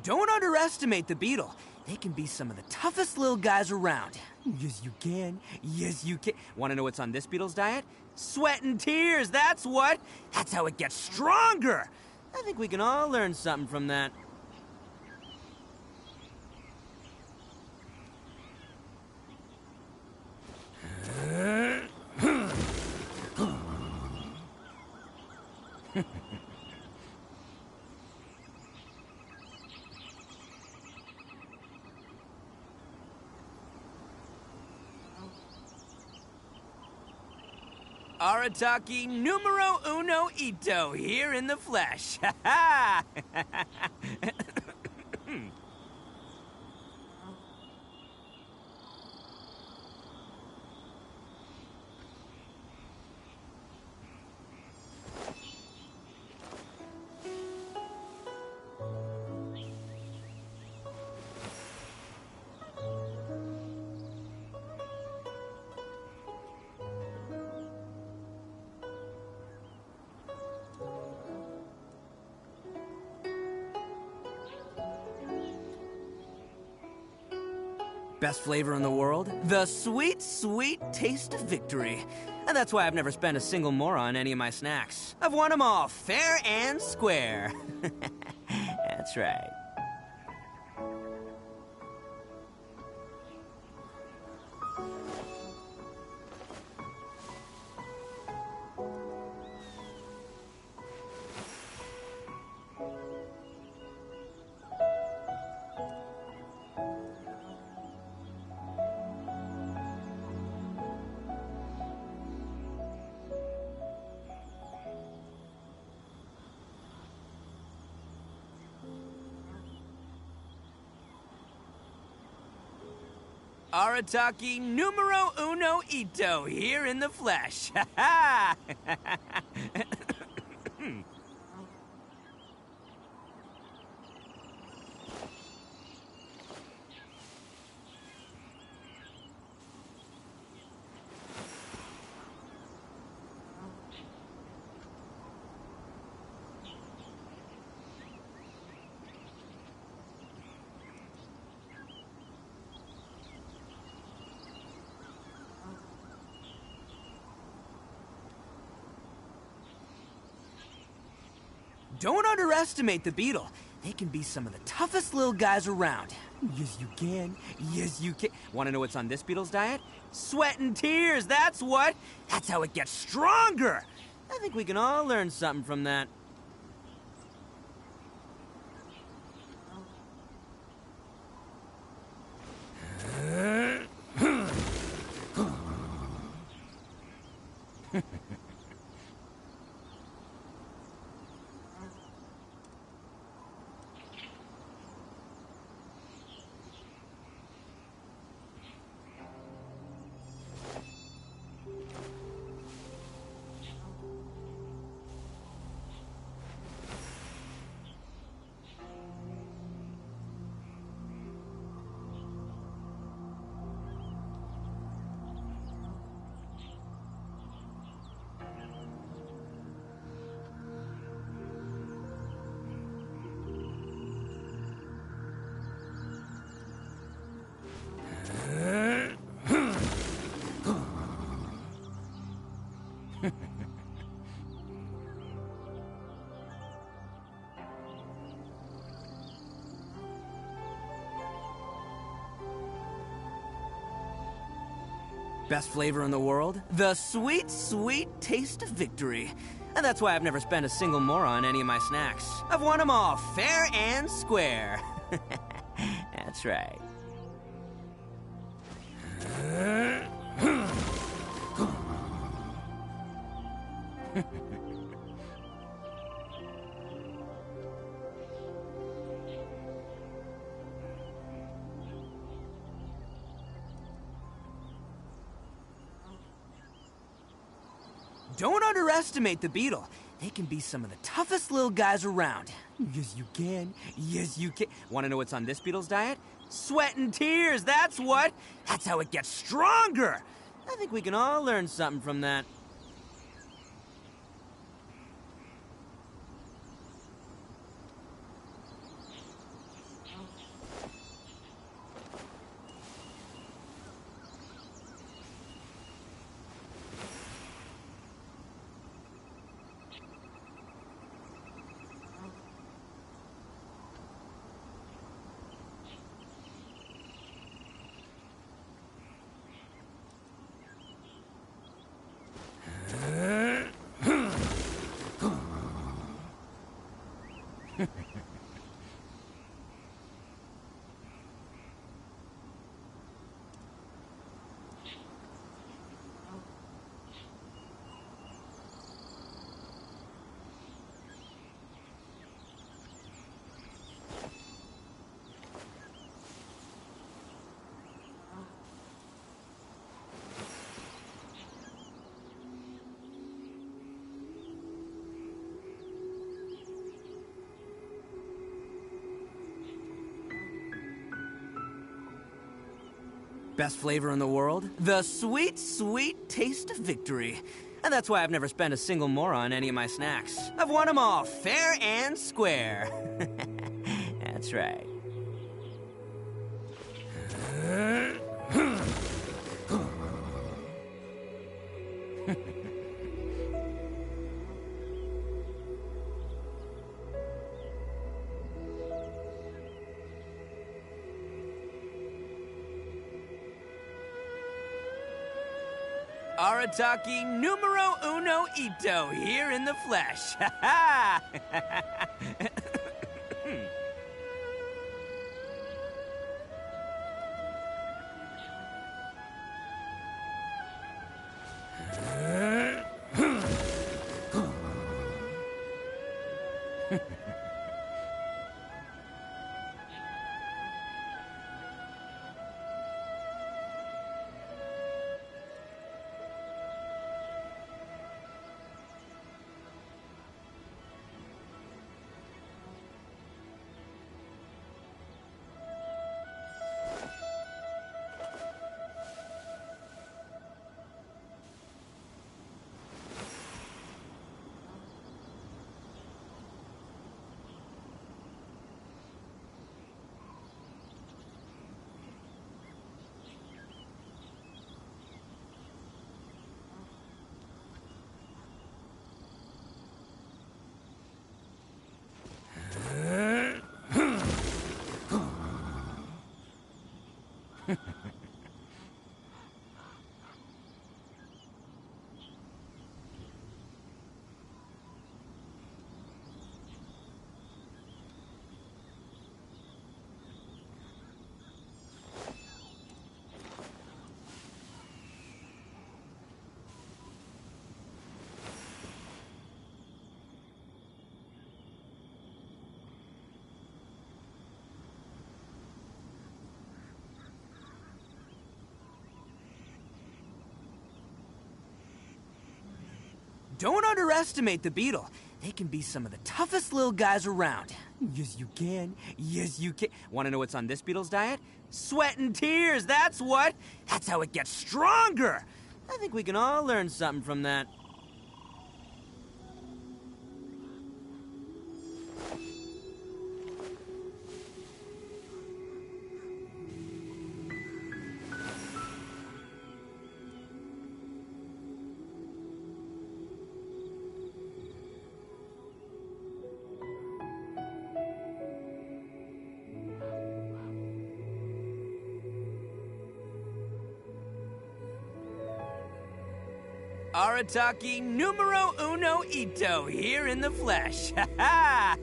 Don't underestimate the beetle. They can be some of the toughest little guys around. Yes, you can. Yes, you can. Want to know what's on this beetle's diet? Sweat and tears, that's what. That's how it gets stronger. I think we can all learn something from that. Arataki numero uno ito, here in the flesh. Ha ha! Best flavor in the world? The sweet, sweet taste of victory. And that's why I've never spent a single more on any of my snacks. I've won them all fair and square. That's right. Arataki numero uno ito, here in the flesh. Ha ha! Don't underestimate the beetle. They can be some of the toughest little guys around. Yes, you can. Yes, you can. Want to know what's on this beetle's diet? Sweat and tears, that's what. That's how it gets stronger. I think we can all learn something from that. Best flavor in the world? The sweet, sweet taste of victory. And that's why I've never spent a single more on any of my snacks. I've won them all fair and square. That's right. Don't underestimate the beetle. They can be some of the toughest little guys around. Yes, you can. Yes, you can. Want to know what's on this beetle's diet? Sweat and tears, that's what. That's how it gets stronger. I think we can all learn something from that. Best flavor in the world? The sweet, sweet taste of victory. And that's why I've never spent a single more on any of my snacks. I've won them all, fair and square. That's right. Arataki numero uno ito, here in the flesh. Ha ha! Don't underestimate the beetle. They can be some of the toughest little guys around. Yes, you can. Yes, you can. Want to know what's on this beetle's diet? Sweat and tears, that's what. That's how it gets stronger. I think we can all learn something from that. Arataki numero uno ito, here in the flesh. Ha ha!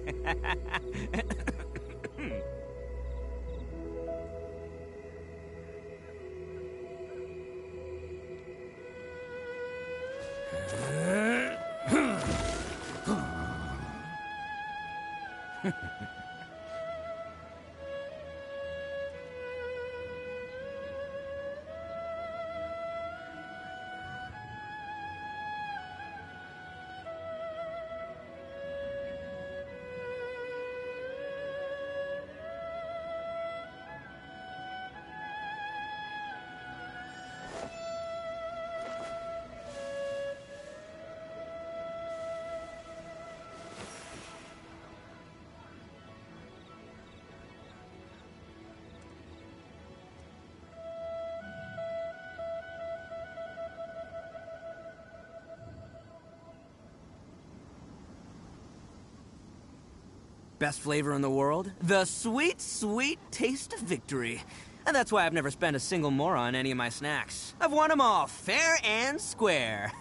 Best flavor in the world? The sweet, sweet taste of victory. And that's why I've never spent a single more on any of my snacks. I've won them all fair and square.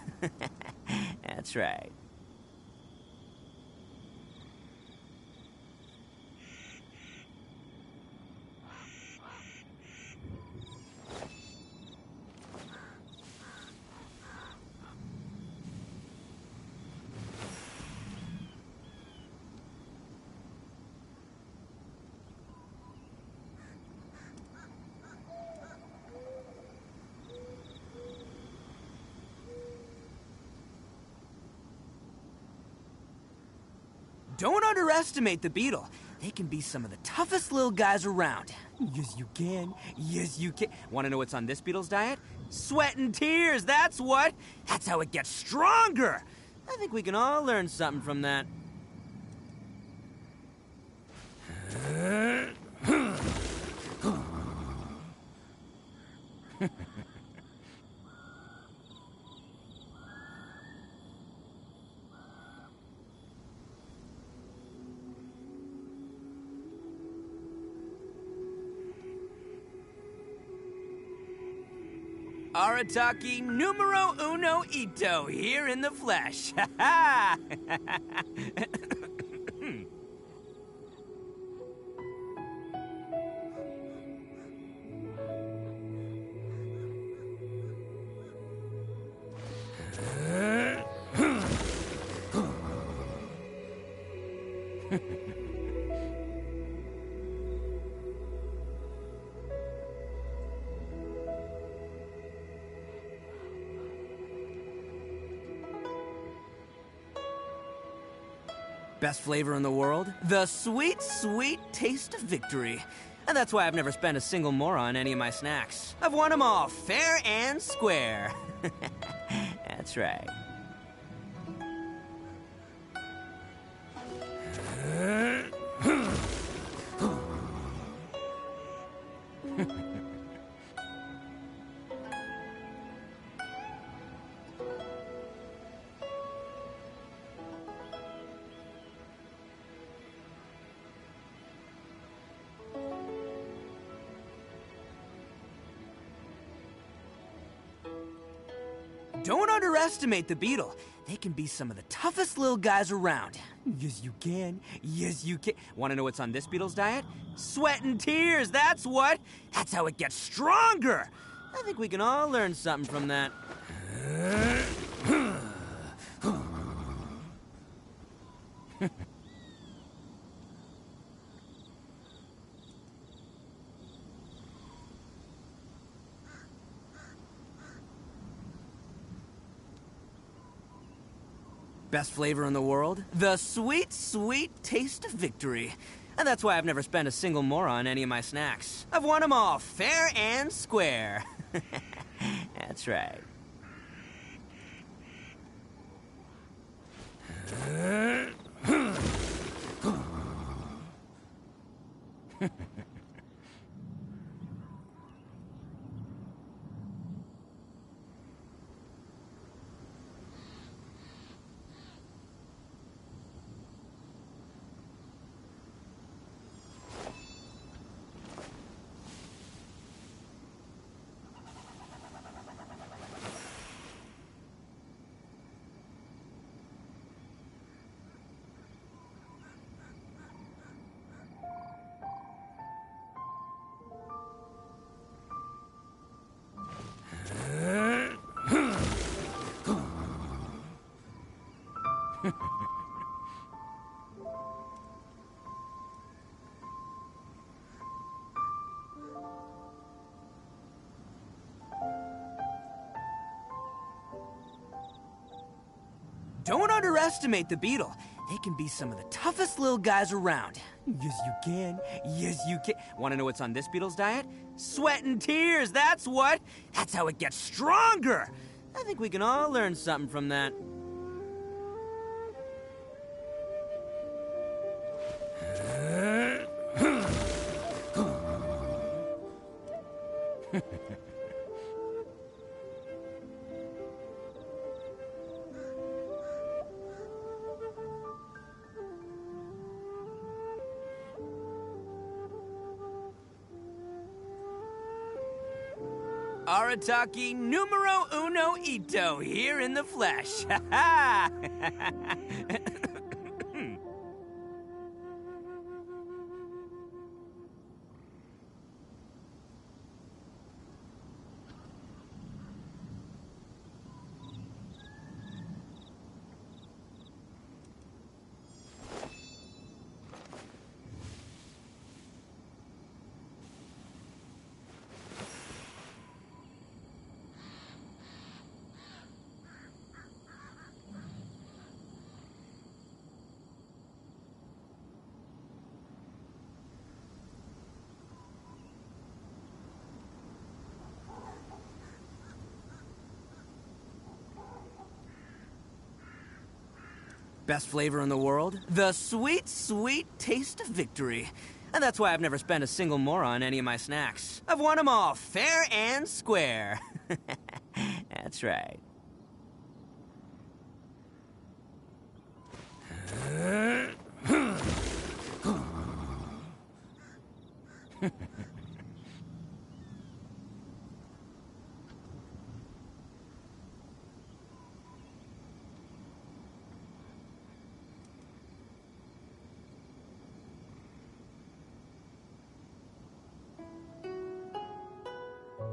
That's right. Don't underestimate the beetle. They can be some of the toughest little guys around. Yes, you can. Yes, you can. Want to know what's on this beetle's diet? Sweat and tears, that's what. That's how it gets stronger. I think we can all learn something from that. Arataki numero uno ito, here in the flesh. Ha ha! Best flavor in the world? The sweet, sweet taste of victory. And that's why I've never spent a single more on any of my snacks. I've won them all fair and square. That's right. Don't underestimate the beetle. They can be some of the toughest little guys around. Yes, you can. Yes, you can. Want to know what's on this beetle's diet? Sweat and tears, that's what. That's how it gets stronger. I think we can all learn something from that. Best flavor in the world? The sweet, sweet taste of victory. And that's why I've never spent a single more on any of my snacks. I've won them all fair and square. That's right. Don't underestimate the beetle. They can be some of the toughest little guys around. Yes, you can. Yes, you can. Want to know what's on this beetle's diet? Sweat and tears, that's what. That's how it gets stronger. I think we can all learn something from that. Arataki numero uno Ito here in the flesh. Ha ha! Best flavor in the world? The sweet, sweet taste of victory. And that's why I've never spent a single more on any of my snacks. I've won them all fair and square. That's right.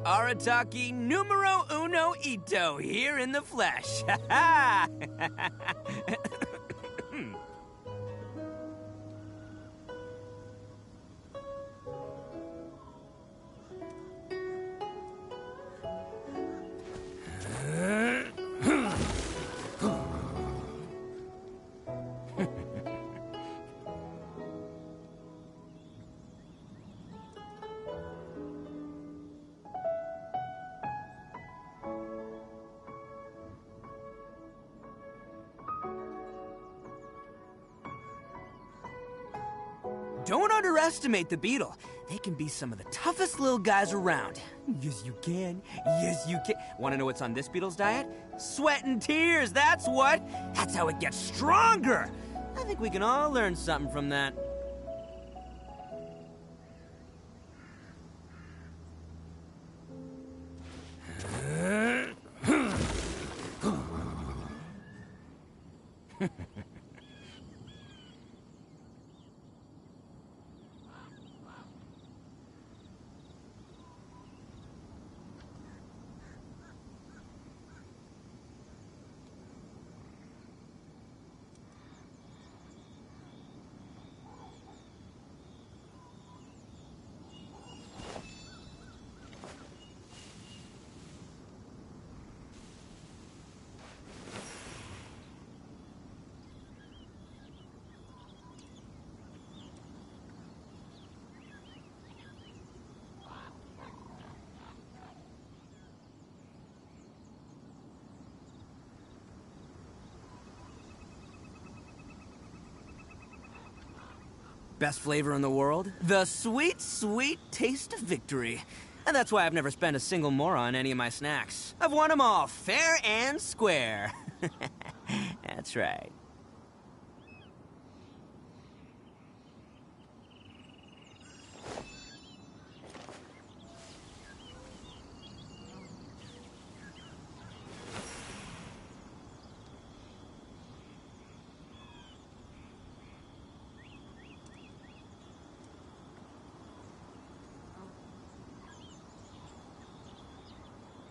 Arataki numero uno Ito here in the flesh. Ha ha! Don't underestimate the beetle. They can be some of the toughest little guys around. Yes, you can. Yes, you can. Want to know what's on this beetle's diet? Sweat and tears, that's what. That's how it gets stronger. I think we can all learn something from that. Best flavor in the world? The sweet, sweet taste of victory. And that's why I've never spent a single more on any of my snacks. I've won them all fair and square. That's right.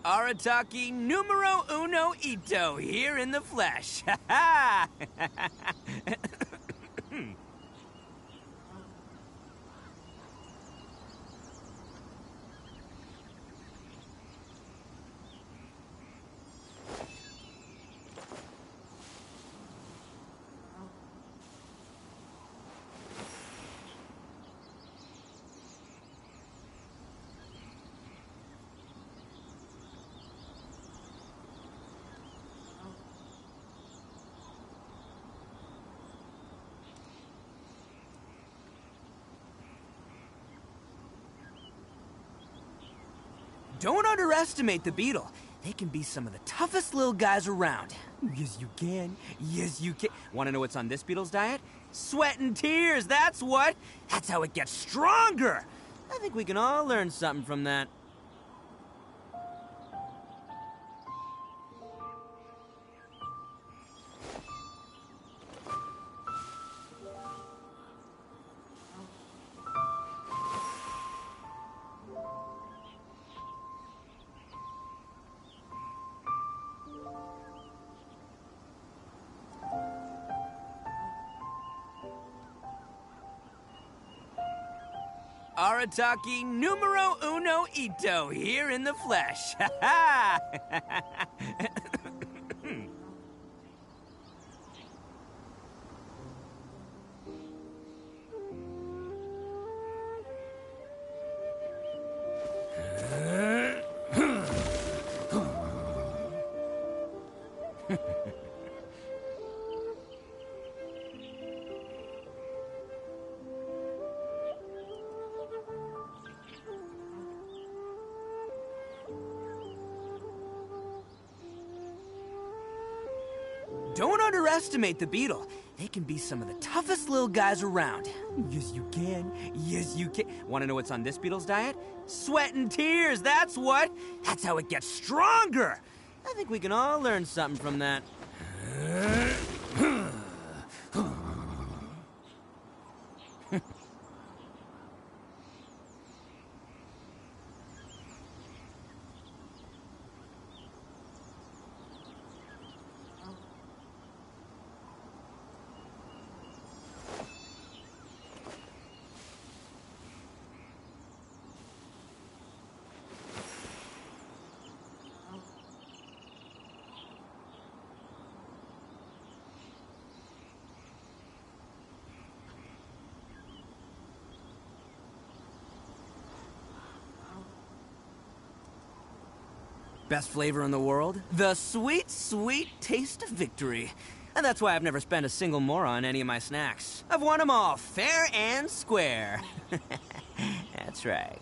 Arataki numero uno Ito here in the flesh. Ha ha! Don't underestimate the beetle. They can be some of the toughest little guys around. Yes, you can. Yes, you can. Want to know what's on this beetle's diet? Sweat and tears, that's what. That's how it gets stronger. I think we can all learn something from that. Arataki numero uno Ito here in the flesh. Ha ha! Don't underestimate the beetle. They can be some of the toughest little guys around. Yes, you can. Yes, you can. Want to know what's on this beetle's diet? Sweat and tears, that's what. That's how it gets stronger. I think we can all learn something from that. Best flavor in the world? The sweet, sweet taste of victory. And that's why I've never spent a single more on any of my snacks. I've won them all, fair and square. That's right.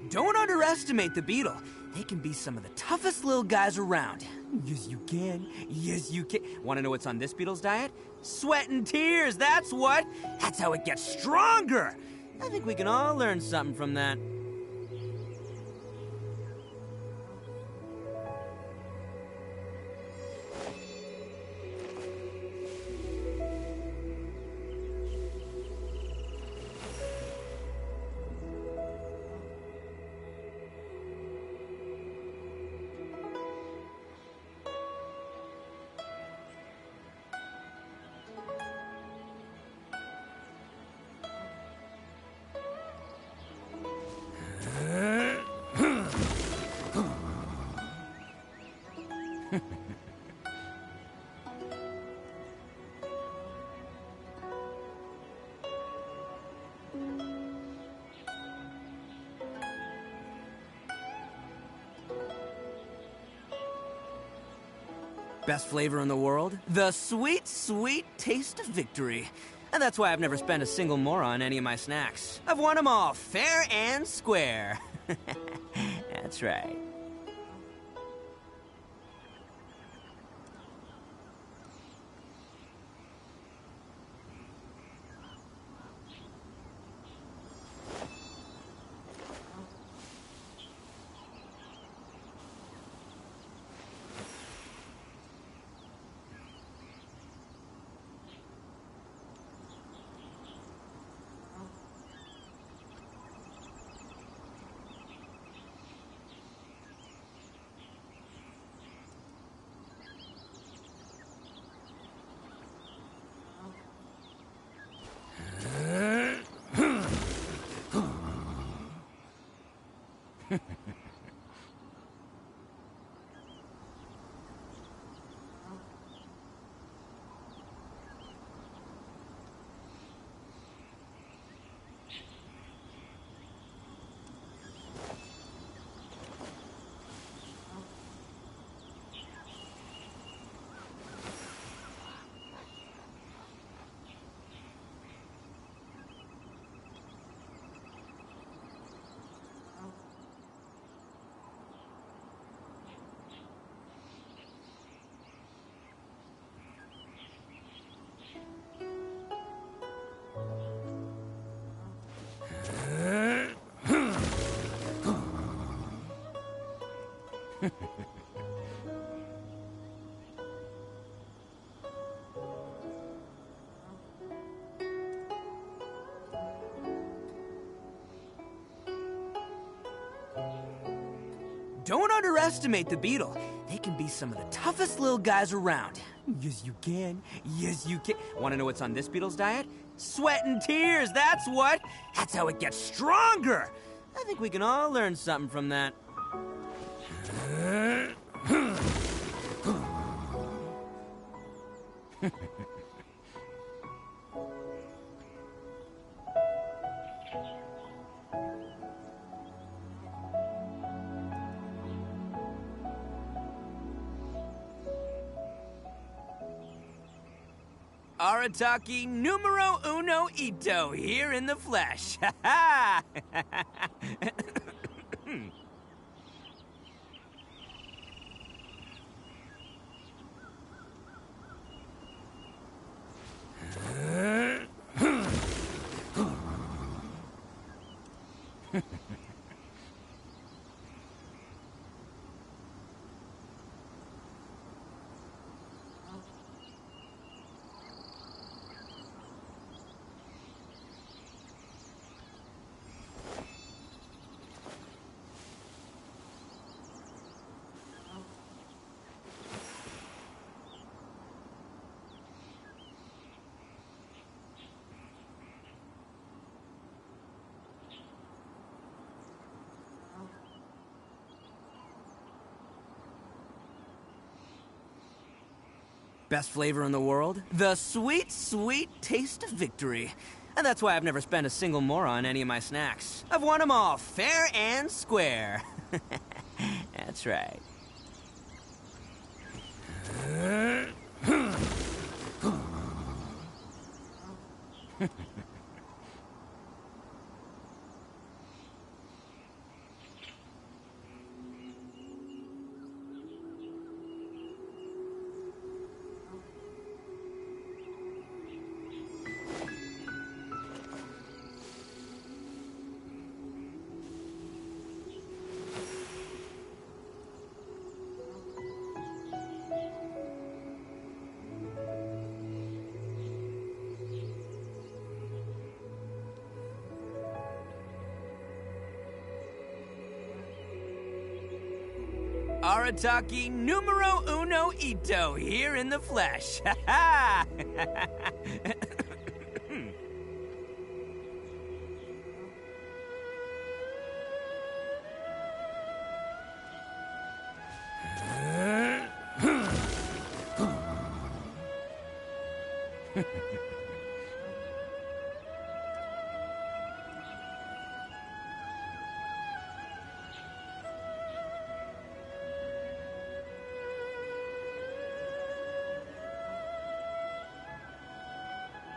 Don't underestimate the beetle. They can be some of the toughest little guys around. Yes, you can. Yes, you can. Want to know what's on this beetle's diet? Sweat and tears, that's what. That's how it gets stronger. I think we can all learn something from that. Best flavor in the world? The sweet, sweet taste of victory. And that's why I've never spent a single more on any of my snacks. I've won them all, fair and square. That's right. Don't underestimate the beetle. They can be some of the toughest little guys around. Yes, you can. Yes, you can. Want to know what's on this beetle's diet? Sweat and tears, that's what. That's how it gets stronger. I think we can all learn something from that. Arataki numero uno ito, here in the flesh. Ha ha! Best flavor in the world? The sweet, sweet taste of victory. And that's why I've never spent a single more on any of my snacks. I've won them all, fair and square. That's right. Arataki numero uno ito, here in the flesh. Ha ha!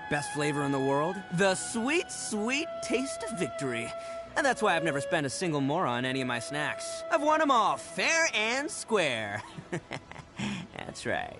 Best flavor in the world? The sweet, sweet taste of victory. And that's why I've never spent a single more on any of my snacks. I've won them all, fair and square. That's right.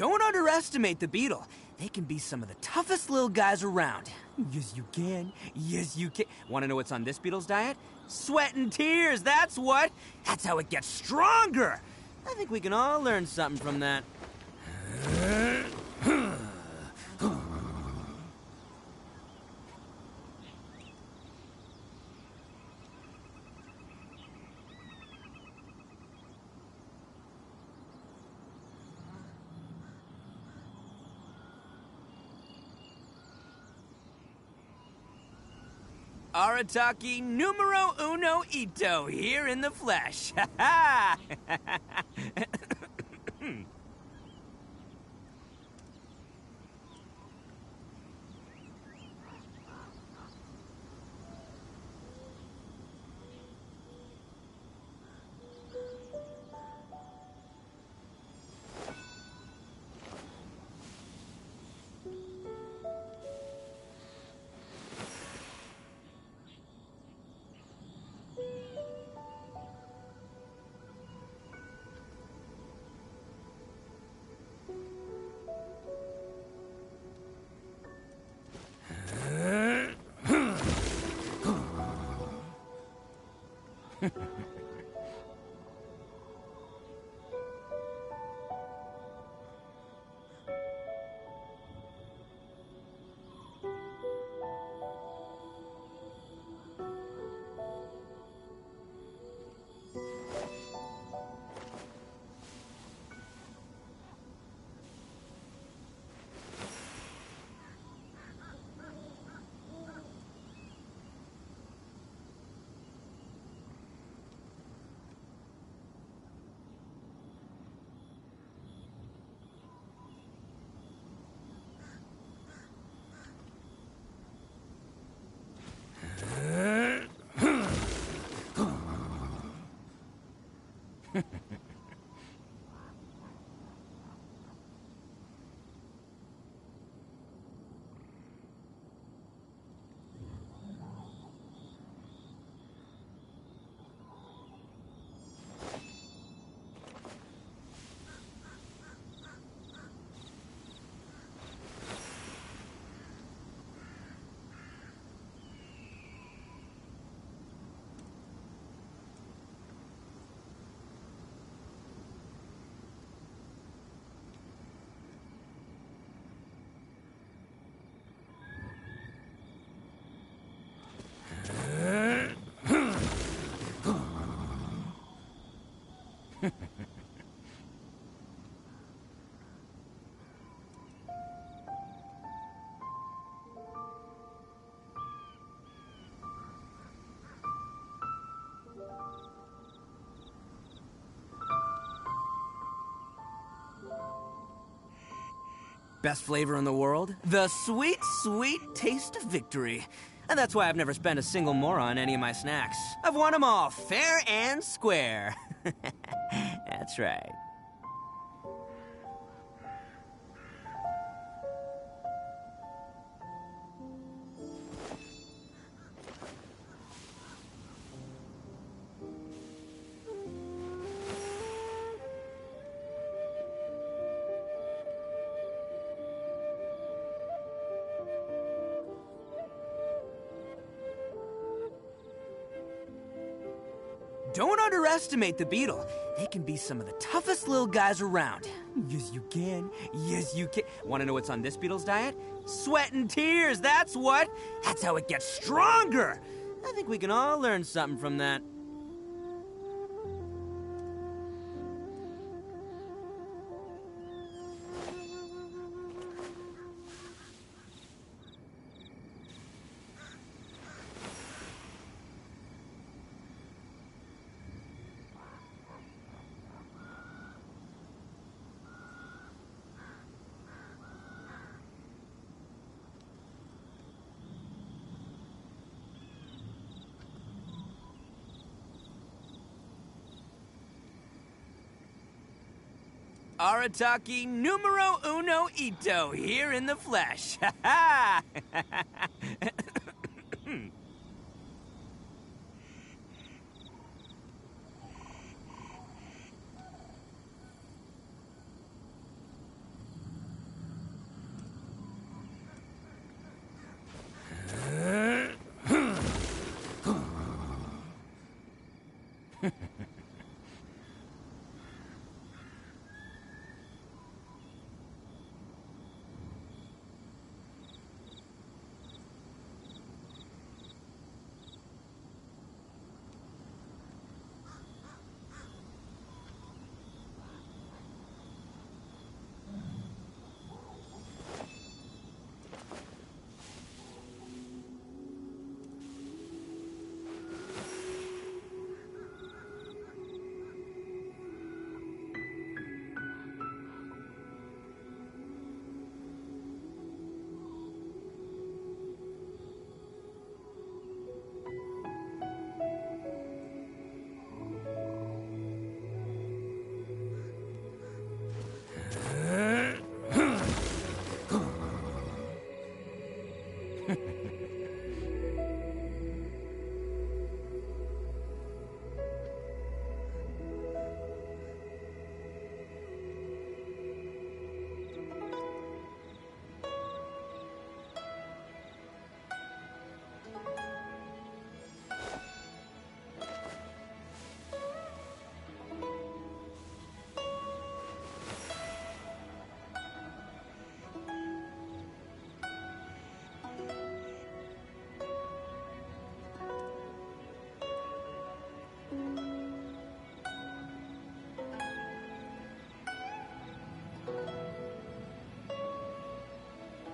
Don't underestimate the beetle. They can be some of the toughest little guys around. Yes, you can. Yes, you can. Want to know what's on this beetle's diet? Sweat and tears, that's what. That's how it gets stronger. I think we can all learn something from that. Arataki numero uno ito, here in the flesh. Ha ha! Best flavor in the world? The sweet, sweet taste of victory. And that's why I've never spent a single more on any of my snacks. I've won them all fair and square. That's right. Don't underestimate the beetle. They can be some of the toughest little guys around. Yes, you can. Yes, you can. Want to know what's on this beetle's diet? Sweat and tears, that's what. That's how it gets stronger. I think we can all learn something from that. Arataki numero uno ito, here in the flesh. Ha ha!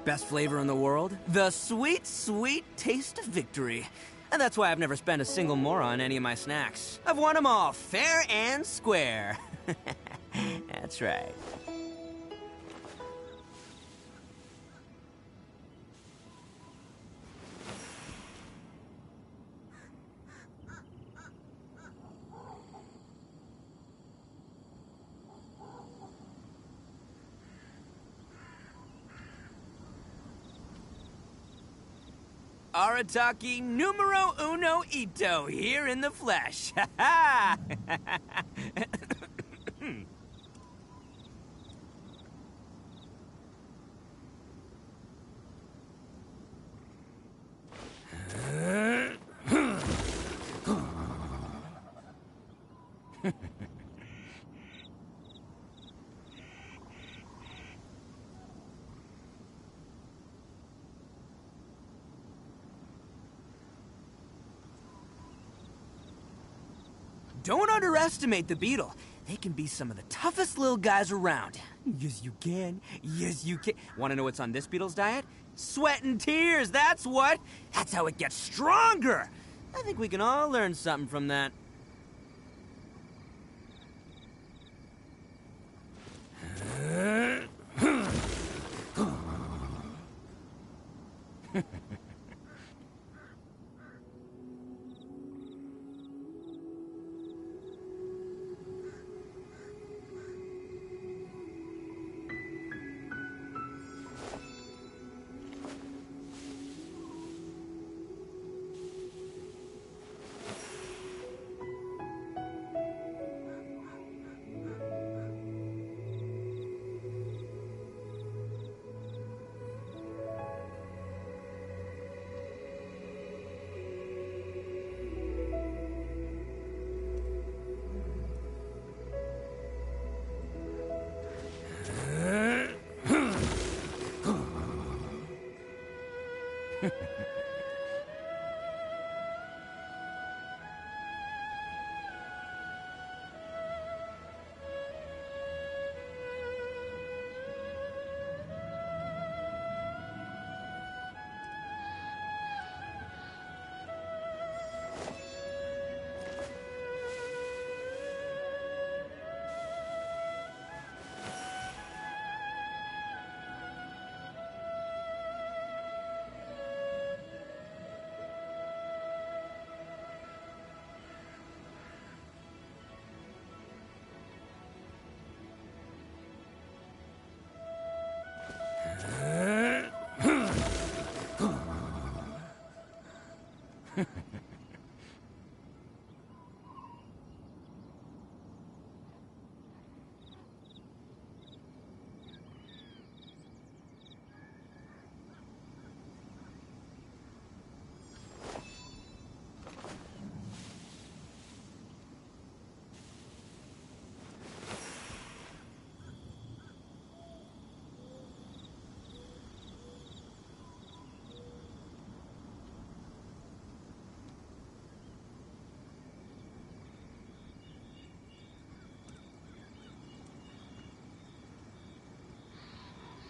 Best flavor in the world? The sweet, sweet taste of victory. And that's why I've never spent a single more on any of my snacks. I've won them all, fair and square. That's right. Arataki numero uno ito, here in the flesh. Ha ha! Don't underestimate the beetle. They can be some of the toughest little guys around. Yes, you can. Yes, you can. Want to know what's on this beetle's diet? Sweat and tears, that's what. That's how it gets stronger. I think we can all learn something from that.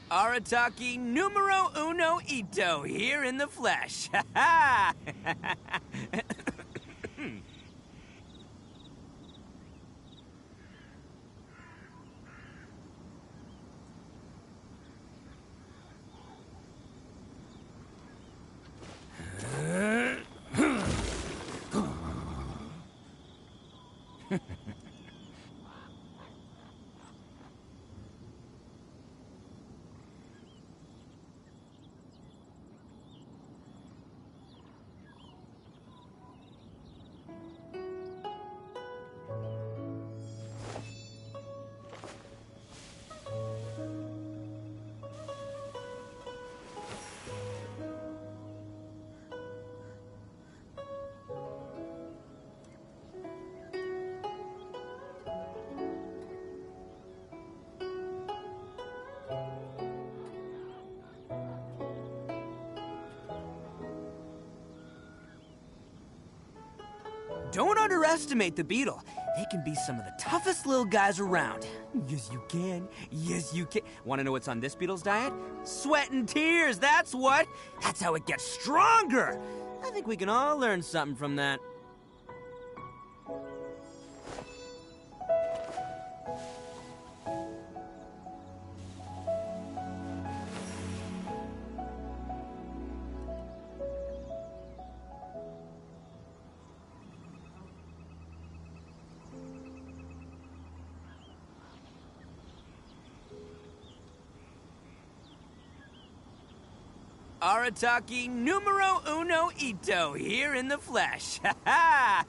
Arataki numero uno ito, here in the flesh. Ha ha! Don't underestimate the beetle. They can be some of the toughest little guys around. Yes, you can. Yes, you can. Want to know what's on this beetle's diet? Sweat and tears, that's what. That's how it gets stronger. I think we can all learn something from that. Arataki numero uno ito, here in the flesh. Ha ha!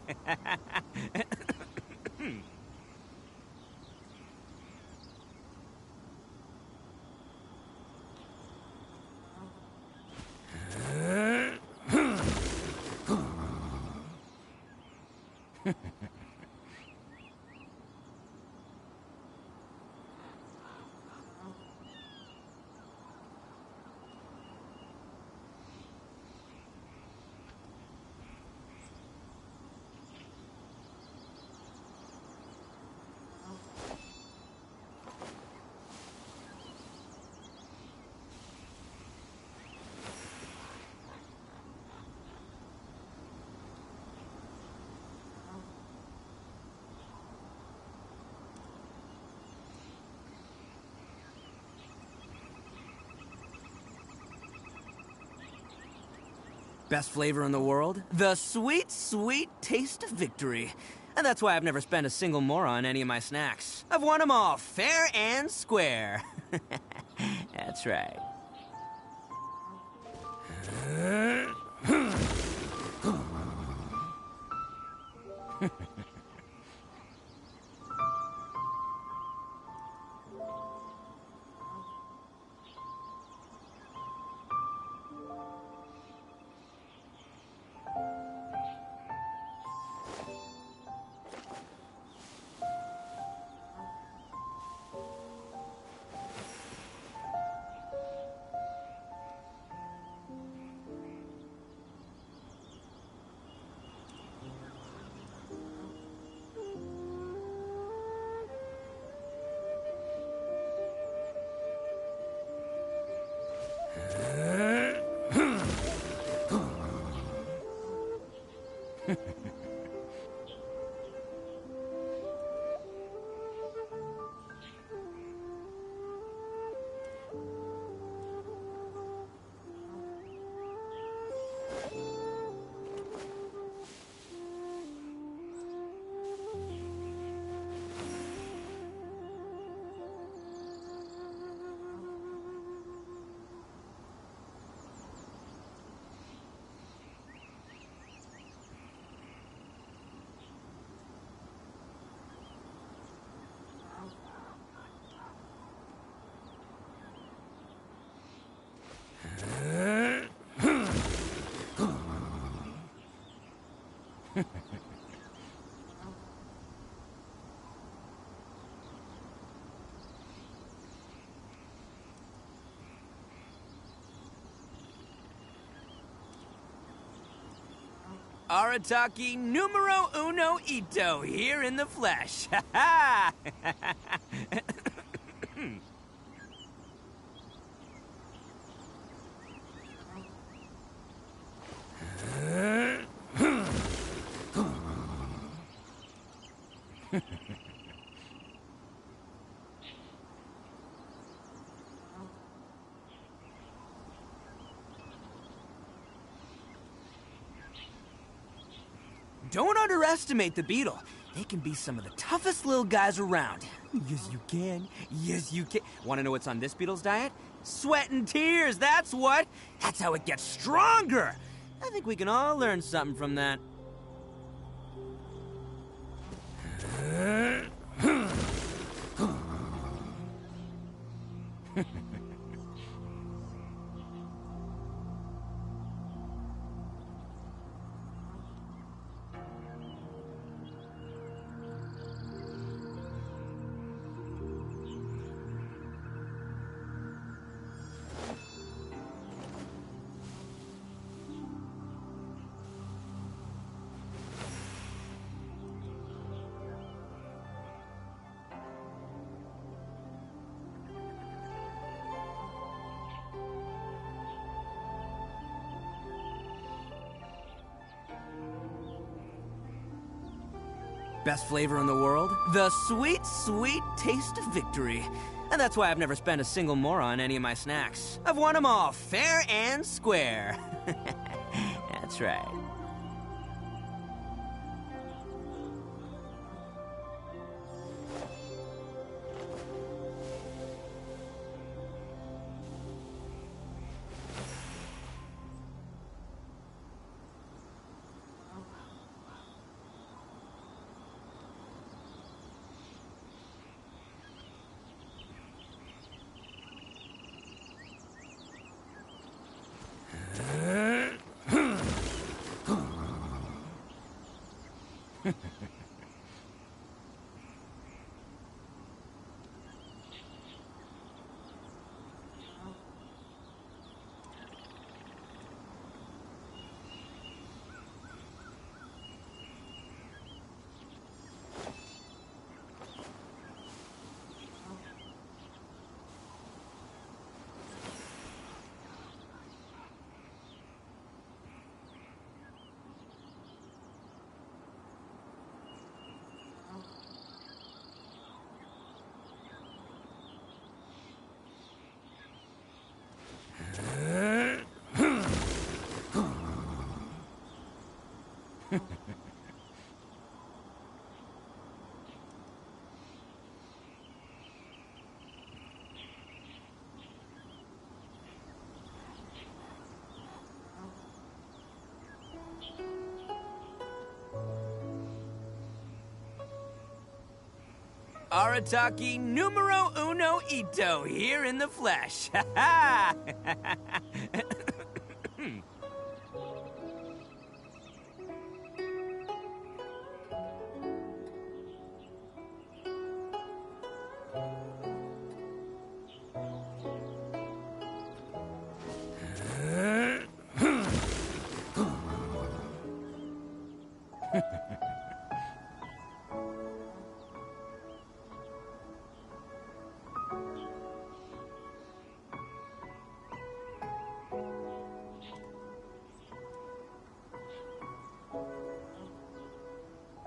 Best flavor in the world? The sweet, sweet taste of victory. And that's why I've never spent a single mora on any of my snacks. I've won them all fair and square. That's right. Arataki numero uno ito, here in the flesh. Ha ha! Don't underestimate the beetle. They can be some of the toughest little guys around. Yes, you can. Yes, you can. Want to know what's on this beetle's diet? Sweat and tears, that's what. That's how it gets stronger. I think we can all learn something from that. Best flavor in the world? The sweet, sweet taste of victory. And that's why I've never spent a single more on any of my snacks. I've won them all, fair and square. That's right. Arataki numero uno ito here in the flesh. Ha ha!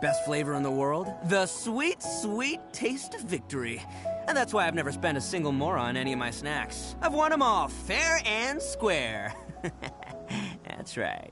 Best flavor in the world? The sweet, sweet taste of victory. And that's why I've never spent a single more on any of my snacks. I've won them all, fair and square. That's right.